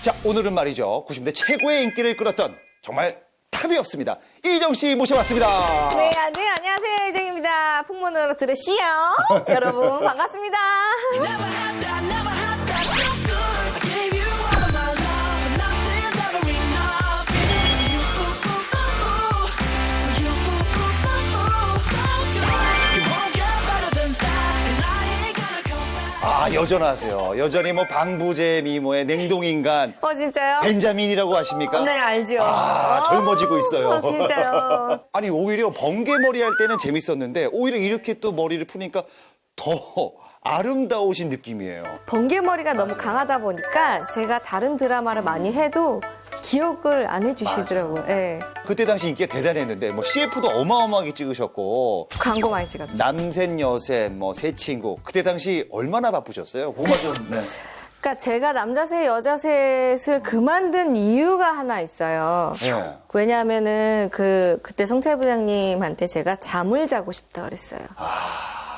자, 오늘은 말이죠. 90년대 최고의 인기를 끌었던 정말 탑이었습니다. 이정 씨 모셔봤습니다. 네, 안녕하세요. 이정입니다. 풍문으로 들으시오. 여러분, 반갑습니다. 여전하세요. 여전히 뭐 방부제 미모의 냉동인간. 진짜요? 벤자민이라고 아십니까? 네, 알죠. 젊어지고 있어요. 진짜요. 아니, 오히려 번개머리 할 때는 재밌었는데, 오히려 이렇게 또 머리를 푸니까 더 아름다우신 느낌이에요. 번개머리가 너무 강하다 보니까 제가 다른 드라마를 많이 해도 기억을 안 해주시더라고요. 예. 그때 당시 인기가 대단했는데, 뭐 CF도 어마어마하게 찍으셨고. 광고 많이 찍었죠. 남센 여센, 뭐 새 친구. 그때 당시 얼마나 바쁘셨어요? 그거 좀. 네. 그러니까 제가 남자셋, 여자셋을 그만둔 이유가 하나 있어요. 네. 왜냐하면은 그때 성철 부장님한테 제가 잠을 자고 싶다 그랬어요.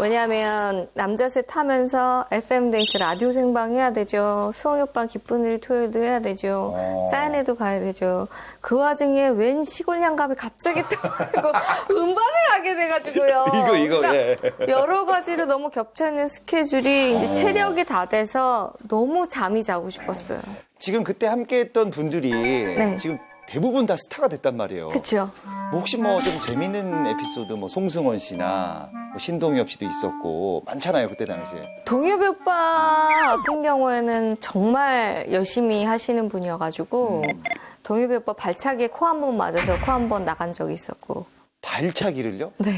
왜냐하면 남자셋 하면서 FM 데이트 라디오 생방 해야 되죠. 수홍이 오빠 기쁜 일 토요일도 해야 되죠. 짜인에도 가야 되죠. 그 와중에 웬 시골 양감이 갑자기 떠가지고 음반을 하게 돼가지고요. 이거, 그러니까 예. 여러 가지로 너무 겹쳐있는 스케줄이 이제 체력이 다 돼서 너무 잠이 자고 싶었어요. 지금 그때 함께 했던 분들이 네. 지금 대부분 다 스타가 됐단 말이에요. 그렇죠. 뭐 혹시 뭐 좀 재밌는 에피소드 뭐 송승헌 씨나 뭐 신동엽 씨도 있었고 많잖아요, 그때 당시에. 동엽 오빠 같은 경우에는 정말 열심히 하시는 분이어가지고 동엽 오빠 발차기에 코 한 번 맞아서 코 한 번 나간 적이 있었고. 발차기를요? 네.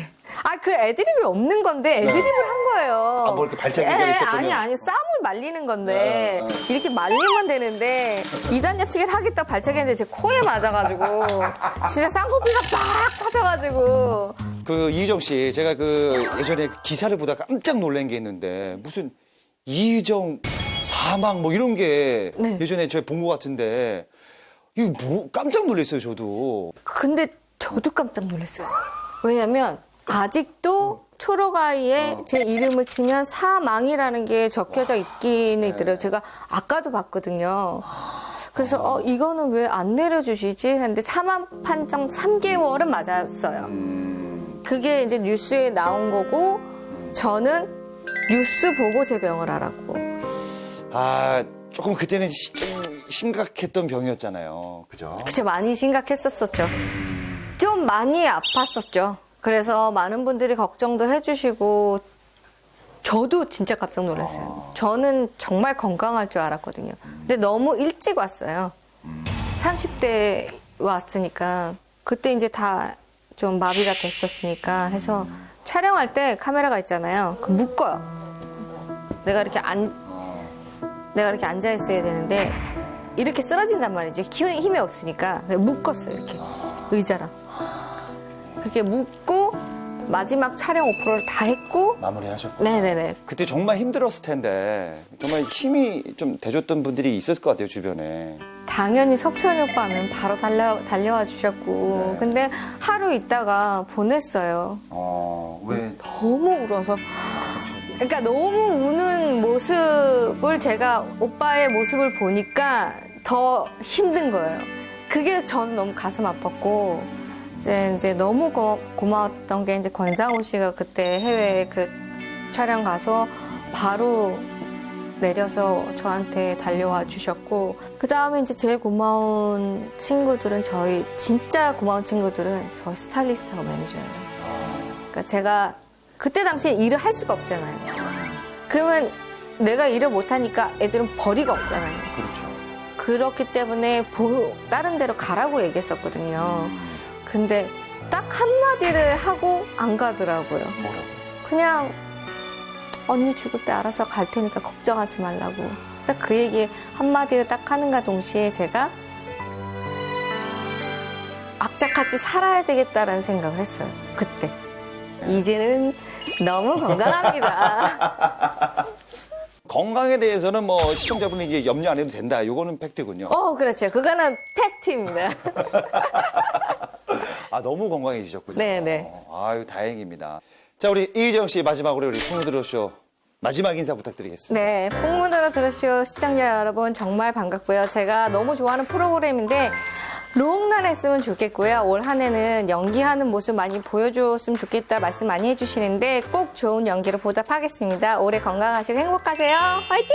그 애드립이 없는 건데 애드립을 한 거예요. 뭐 이렇게 발차기가 있었군요. 아니 쌈을 말리는 건데 이렇게 말리면 되는데 2단 yap치기를 하겠다 발차기 했는데 제 코에 맞아가지고 진짜 쌍코피가 빡 터져가지고. 그 이희정 씨, 제가 그 예전에 그 기사를 보다가 깜짝 놀란 게 있는데 무슨 이희정 사망 뭐 이런 게 예전에 제가 본 것 같은데 이거 뭐 깜짝 놀랐어요, 저도. 근데 저도 깜짝 놀랐어요. 왜냐면 아직도 초록아이에 제 이름을 치면 사망이라는 게 적혀져 있기는 있더라고요. 제가 아까도 봤거든요. 그래서 이거는 왜 안 내려주시지? 했는데 사망 판정 3개월은 맞았어요. 그게 이제 뉴스에 나온 거고 저는 뉴스 보고 제 병을 알았고. 조금 그때는 좀 심각했던 병이었잖아요. 그죠? 그쵸, 많이 심각했었죠. 좀 많이 아팠었죠. 그래서 많은 분들이 걱정도 해주시고 저도 진짜 깜짝 놀랐어요. 저는 정말 건강할 줄 알았거든요. 근데 너무 일찍 왔어요. 30대 왔으니까 그때 이제 다 좀 마비가 됐었으니까 해서 촬영할 때 카메라가 있잖아요. 그 묶어요. 내가 이렇게 앉아 있어야 되는데 이렇게 쓰러진단 말이죠. 힘이 없으니까 묶었어요. 이렇게 의자랑. 그렇게 묶고 마지막 촬영 5%를 다 했고 마무리하셨고. 네네네. 그때 정말 힘들었을 텐데 정말 힘이 좀 돼줬던 분들이 있었을 것 같아요, 주변에. 당연히 석천이 오빠는 바로 달려와 주셨고 근데 하루 있다가 보냈어요. 왜? 너무 울어서. 그러니까 너무 우는 모습을 제가 오빠의 모습을 보니까 더 힘든 거예요. 그게 저는 너무 가슴 아팠고 이제 너무 고마웠던 게 이제 권상우 씨가 그때 해외 그 촬영 가서 바로 내려서 저한테 달려와 주셨고 그 다음에 이제 제일 고마운 친구들은 진짜 고마운 친구들은 저희 스타일리스트하고 매니저예요. 그러니까 제가 그때 당시에 일을 할 수가 없잖아요. 그러면 내가 일을 못하니까 애들은 벌이가 없잖아요. 그렇죠. 그렇기 때문에 다른 데로 가라고 얘기했었거든요. 근데 딱 한마디를 하고 안 가더라고요. 뭐라고? 그냥 언니 죽을 때 알아서 갈 테니까 걱정하지 말라고. 딱 그 얘기 한마디를 딱 하는가 동시에 제가 악착같이 살아야 되겠다라는 생각을 했어요. 그때. 이제는 너무 건강합니다. 건강에 대해서는 뭐 시청자분이 이제 염려 안 해도 된다. 요거는 팩트군요. 그렇죠. 그거는 팩트입니다. 너무 건강해지셨군요. 네네. 아유, 다행입니다. 자, 우리 이희정 씨 마지막으로 우리 풍문드로쇼 마지막 인사 부탁드리겠습니다. 네, 풍문으로 들으쇼 시청자 여러분 정말 반갑고요. 제가 너무 좋아하는 프로그램인데 롱런 했으면 좋겠고요. 올 한 해는 연기하는 모습 많이 보여줬으면 좋겠다 말씀 많이 해주시는데 꼭 좋은 연기로 보답하겠습니다. 올해 건강하시고 행복하세요. 화이팅!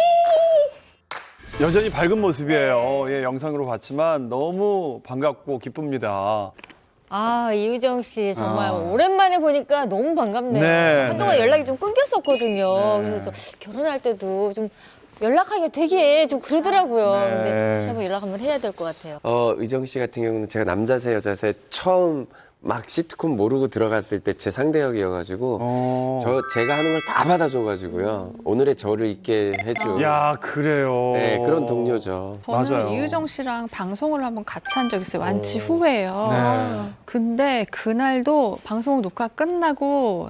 여전히 밝은 모습이에요. 예, 영상으로 봤지만 너무 반갑고 기쁩니다. 아, 이유정 씨 정말 오랜만에 보니까 너무 반갑네요. 네, 한동안 네. 연락이 좀 끊겼었거든요. 그래서 좀 결혼할 때도 좀 연락하기가 되게 좀 그러더라고요. 네. 근데 다시 한번 연락 한번 해야 될 것 같아요. 의정 씨 같은 경우는 제가 남자세 여자세 처음 막 시트콤 모르고 들어갔을 때 제 상대 역이어가지고 제가 하는 걸 다 받아줘가지고요. 오늘의 저를 있게 해준. 야, 그래요. 네, 그런 동료죠. 저는 이유정 씨랑 방송을 한번 같이 한 적 있어요. 완치 후에요. 네. 근데 그날도 방송 녹화 끝나고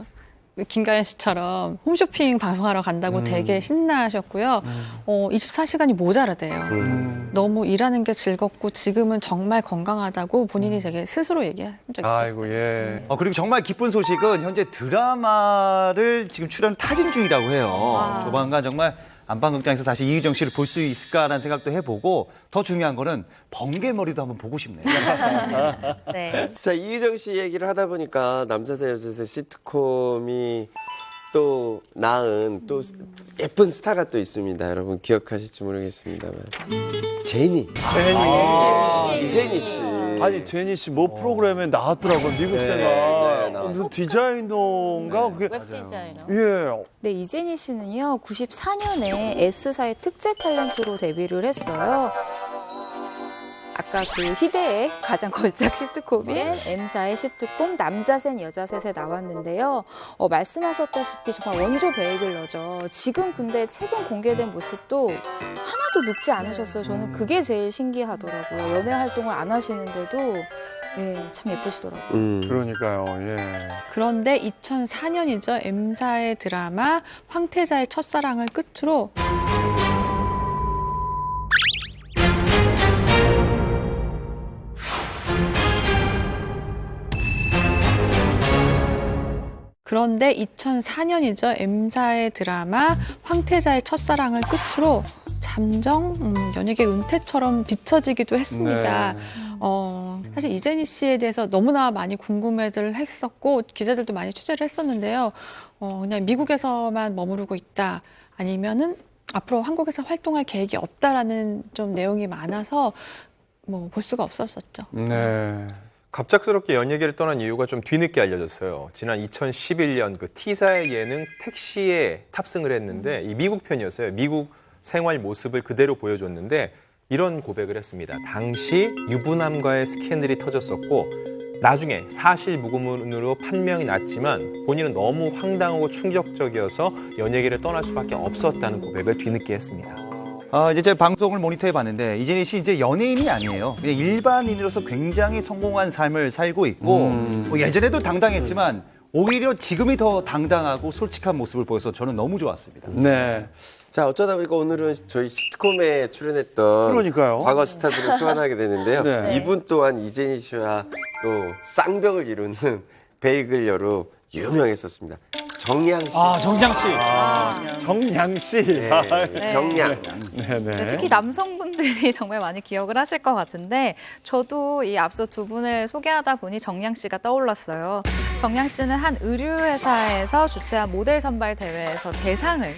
김가연 씨처럼 홈쇼핑 방송하러 간다고 되게 신나하셨고요. 24시간이 모자라대요. 너무 일하는 게 즐겁고 지금은 정말 건강하다고 본인이 되게 스스로 얘기한 적이 있어요. 아이고, 예. 그리고 정말 기쁜 소식은 현재 드라마를 지금 출연 타진 중이라고 해요. 조만간 정말 안방극장에서 다시 이유정 씨를 볼 수 있을까라는 생각도 해보고 더 중요한 거는 번개머리도 한번 보고 싶네요. 네. 자, 이유정 씨 얘기를 하다 보니까 남자세 여자세 시트콤이 또 낳은 또 예쁜 스타가 또 있습니다. 여러분 기억하실지 모르겠습니다만. 제니. 이제니 씨. 아니, 제니 씨 뭐 프로그램에 나왔더라고요. 미국 네, 생활. 나왔어요. 무슨 디자이너인가? 그게. 웹 디자이너. 예. 네, 이제니 씨는요, 94년에 S사의 특제 탤런트로 데뷔를 했어요. 아까 그 희대의 가장 걸작 시트콤인 M사의 시트콤 남자셋 여자셋에 나왔는데요. 말씀하셨다시피 정말 원조 베이글러죠. 지금 근데 최근 공개된 모습도 하나도 늙지 않으셨어요. 저는 그게 제일 신기하더라고요. 연애 활동을 안 하시는데도 참 예쁘시더라고요. 그러니까요, 예. 그런데 2004년이죠. M사의 드라마 황태자의 첫사랑을 끝으로 그런데 2004년이죠. M사의 드라마 황태자의 첫사랑을 끝으로 잠정 연예계 은퇴처럼 비춰지기도 했습니다. 네. 사실 이제니 씨에 대해서 너무나 많이 궁금해들 했었고 기자들도 많이 취재를 했었는데요. 그냥 미국에서만 머무르고 있다. 아니면은 앞으로 한국에서 활동할 계획이 없다라는 좀 내용이 많아서 뭐 볼 수가 없었었죠. 네. 갑작스럽게 연예계를 떠난 이유가 좀 뒤늦게 알려졌어요. 지난 2011년 그 T사의 예능 택시에 탑승을 했는데 이 미국 편이었어요. 미국 생활 모습을 그대로 보여줬는데 이런 고백을 했습니다. 당시 유부남과의 스캔들이 터졌었고 나중에 사실 무근으로 판명이 났지만 본인은 너무 황당하고 충격적이어서 연예계를 떠날 수밖에 없었다는 고백을 뒤늦게 했습니다. 이제 제가 방송을 모니터해 봤는데 이제니 씨 이제 연예인이 아니에요. 그냥 일반인으로서 굉장히 성공한 삶을 살고 있고 뭐 예전에도 당당했지만 오히려 지금이 더 당당하고 솔직한 모습을 보여서 저는 너무 좋았습니다. 네. 자, 어쩌다 보니까 오늘은 저희 시트콤에 출연했던 그러니까요. 과거 스타들을 소환하게 되는데요. 네. 이분 또한 이제니 씨와 또 쌍벽을 이루는 베이글녀로 유명했었습니다. 정양 씨. 정양 씨. 정양 씨. 네, 정양. 네, 특히 남성분들이 정말 많이 기억을 하실 것 같은데 저도 이 앞서 두 분을 소개하다 보니 정양 씨가 떠올랐어요. 정양 씨는 한 의류회사에서 주최한 모델 선발 대회에서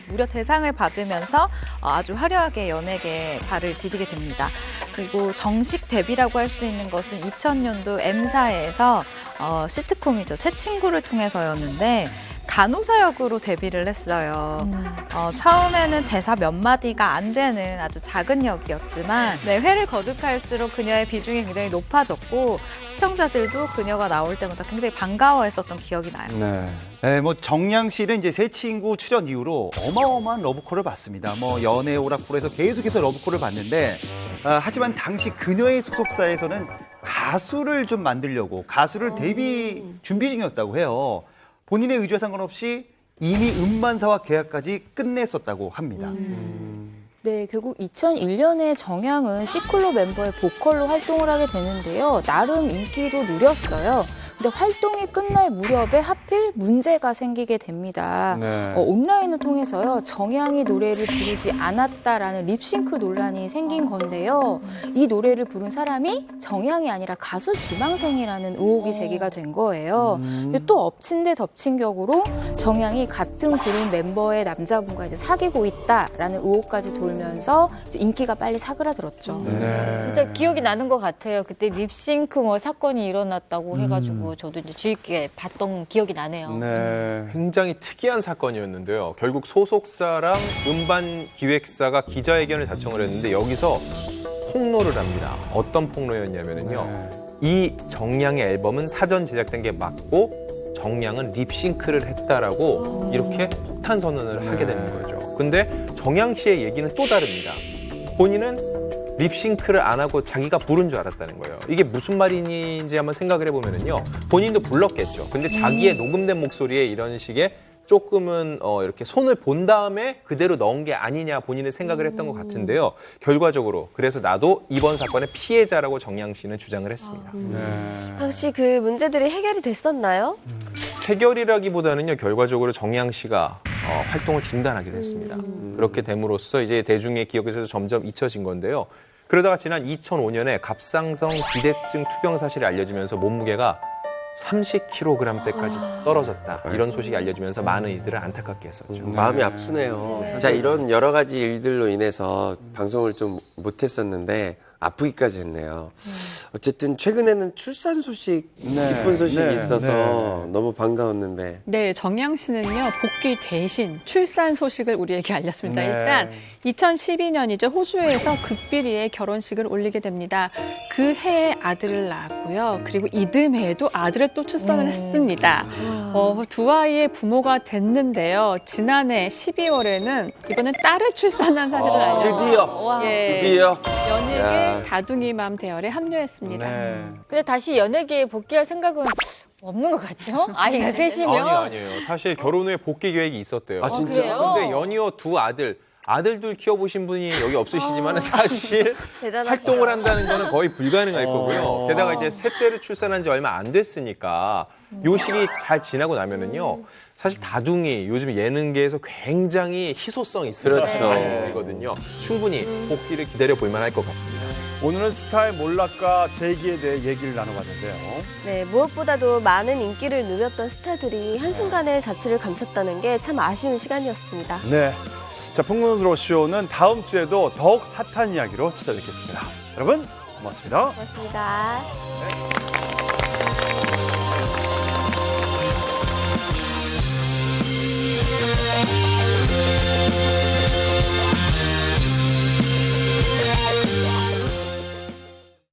무려 대상을 받으면서 아주 화려하게 연예계에 발을 디디게 됩니다. 그리고 정식 데뷔라고 할 수 있는 것은 2000년도 M사에서 시트콤이죠. 새 친구를 통해서였는데 간호사 역으로 데뷔를 했어요. 처음에는 대사 몇 마디가 안 되는 아주 작은 역이었지만 회를 거듭할수록 그녀의 비중이 굉장히 높아졌고 시청자들도 그녀가 나올 때마다 굉장히 반가워했었던 기억이 나요. 네, 뭐 정양 씨는 이제 새 친구 출연 이후로 어마어마한 러브콜을 받습니다. 뭐 연애 오락골에서 계속해서 러브콜을 받는데 하지만 당시 그녀의 소속사에서는 가수를 좀 만들려고 가수를 데뷔 준비 중이었다고 해요. 본인의 의지와 상관없이 이미 음반사와 계약까지 끝냈었다고 합니다. 네, 결국 2001년에 정양은 시클로 멤버의 보컬로 활동을 하게 되는데요. 나름 인기도 누렸어요. 근데 활동이 끝날 무렵에 하필 문제가 생기게 됩니다. 네. 온라인을 통해서요, 정양이 노래를 부르지 않았다라는 립싱크 논란이 생긴 건데요. 이 노래를 부른 사람이 정양이 아니라 가수 지망생이라는 의혹이 제기가 된 거예요. 근데 또 엎친 데 덮친 격으로 정양이 같은 그룹 멤버의 남자분과 이제 사귀고 있다라는 의혹까지 돌면서 이제 인기가 빨리 사그라들었죠. 진짜 기억이 나는 것 같아요. 그때 립싱크 뭐 사건이 일어났다고 해가지고 저도 이제 주의 깊게 봤던 기억이 나네요. 네. 굉장히 특이한 사건이었는데요. 결국 소속사랑 음반 기획사가 기자회견을 자청을 했는데 여기서 폭로를 합니다. 어떤 폭로였냐면요. 이 정양의 앨범은 사전 제작된 게 맞고 정양은 립싱크를 했다라고 이렇게 폭탄 선언을 하게 되는 거죠. 근데 정양 씨의 얘기는 또 다릅니다. 본인은 립싱크를 안 하고 자기가 부른 줄 알았다는 거예요. 이게 무슨 말인지 한번 생각을 해보면요. 본인도 불렀겠죠. 근데 자기의 녹음된 목소리에 이런 식의 조금은 이렇게 손을 본 다음에 그대로 넣은 게 아니냐 본인은 생각을 했던 것 같은데요. 결과적으로 그래서 나도 이번 사건의 피해자라고 정양 씨는 주장을 했습니다. 당시 그 문제들이 해결이 됐었나요? 해결이라기보다는요. 결과적으로 정양 씨가 활동을 중단하게 됐습니다. 그렇게 됨으로써 이제 대중의 기억에서 점점 잊혀진 건데요. 그러다가 지난 2005년에 갑상선 비대증 투병 사실이 알려지면서 몸무게가 30kg대까지 떨어졌다. 이런 소식이 알려지면서 많은 이들을 안타깝게 했었죠. 마음이 아프네요. 자, 이런 여러 가지 일들로 인해서 방송을 좀 못했었는데 아프기까지 했네요. 어쨌든 최근에는 출산 소식, 기쁜 소식이 있어서 너무 반가웠는데. 네, 정양 씨는요, 복귀 대신 출산 소식을 우리에게 알렸습니다. 네. 일단 2012년이죠. 호주에서 극비리의 결혼식을 올리게 됩니다. 그 해에 아들을 낳았고요. 그리고 이듬해에도 아들을 또 출산을 했습니다. 두 아이의 부모가 됐는데요. 지난해 12월에는 이번엔 딸을 출산한 사실을 알렸어요. 드디어. 연예계 다둥이맘 대열에 합류했습니다. 근데 다시 연예계에 복귀할 생각은 없는 것 같죠? 아이가 셋이면. 아니에요. 사실 결혼 후에 복귀 계획이 있었대요. 아, 진짜요? 근데 연이어 두 아들들 키워보신 분이 여기 없으시지만 사실 활동을 한다는 거는 거의 불가능할 거고요. 게다가 이제 셋째를 출산한 지 얼마 안 됐으니까 요 시기 잘 지나고 나면은요. 사실 다둥이 요즘 예능계에서 굉장히 희소성 있는 아이들이거든요. 충분히 복귀를 기다려 볼 만할 것 같습니다. 오늘은 스타의 몰락과 재기에 대해 얘기를 나눠봤는데요. 네, 무엇보다도 많은 인기를 누렸던 스타들이 한순간에 자취를 감췄다는 게 참 아쉬운 시간이었습니다. 네. 자, 풍문으로 쇼는 다음 주에도 더욱 핫한 이야기로 찾아뵙겠습니다. 여러분, 고맙습니다. 고맙습니다. We'll be right back.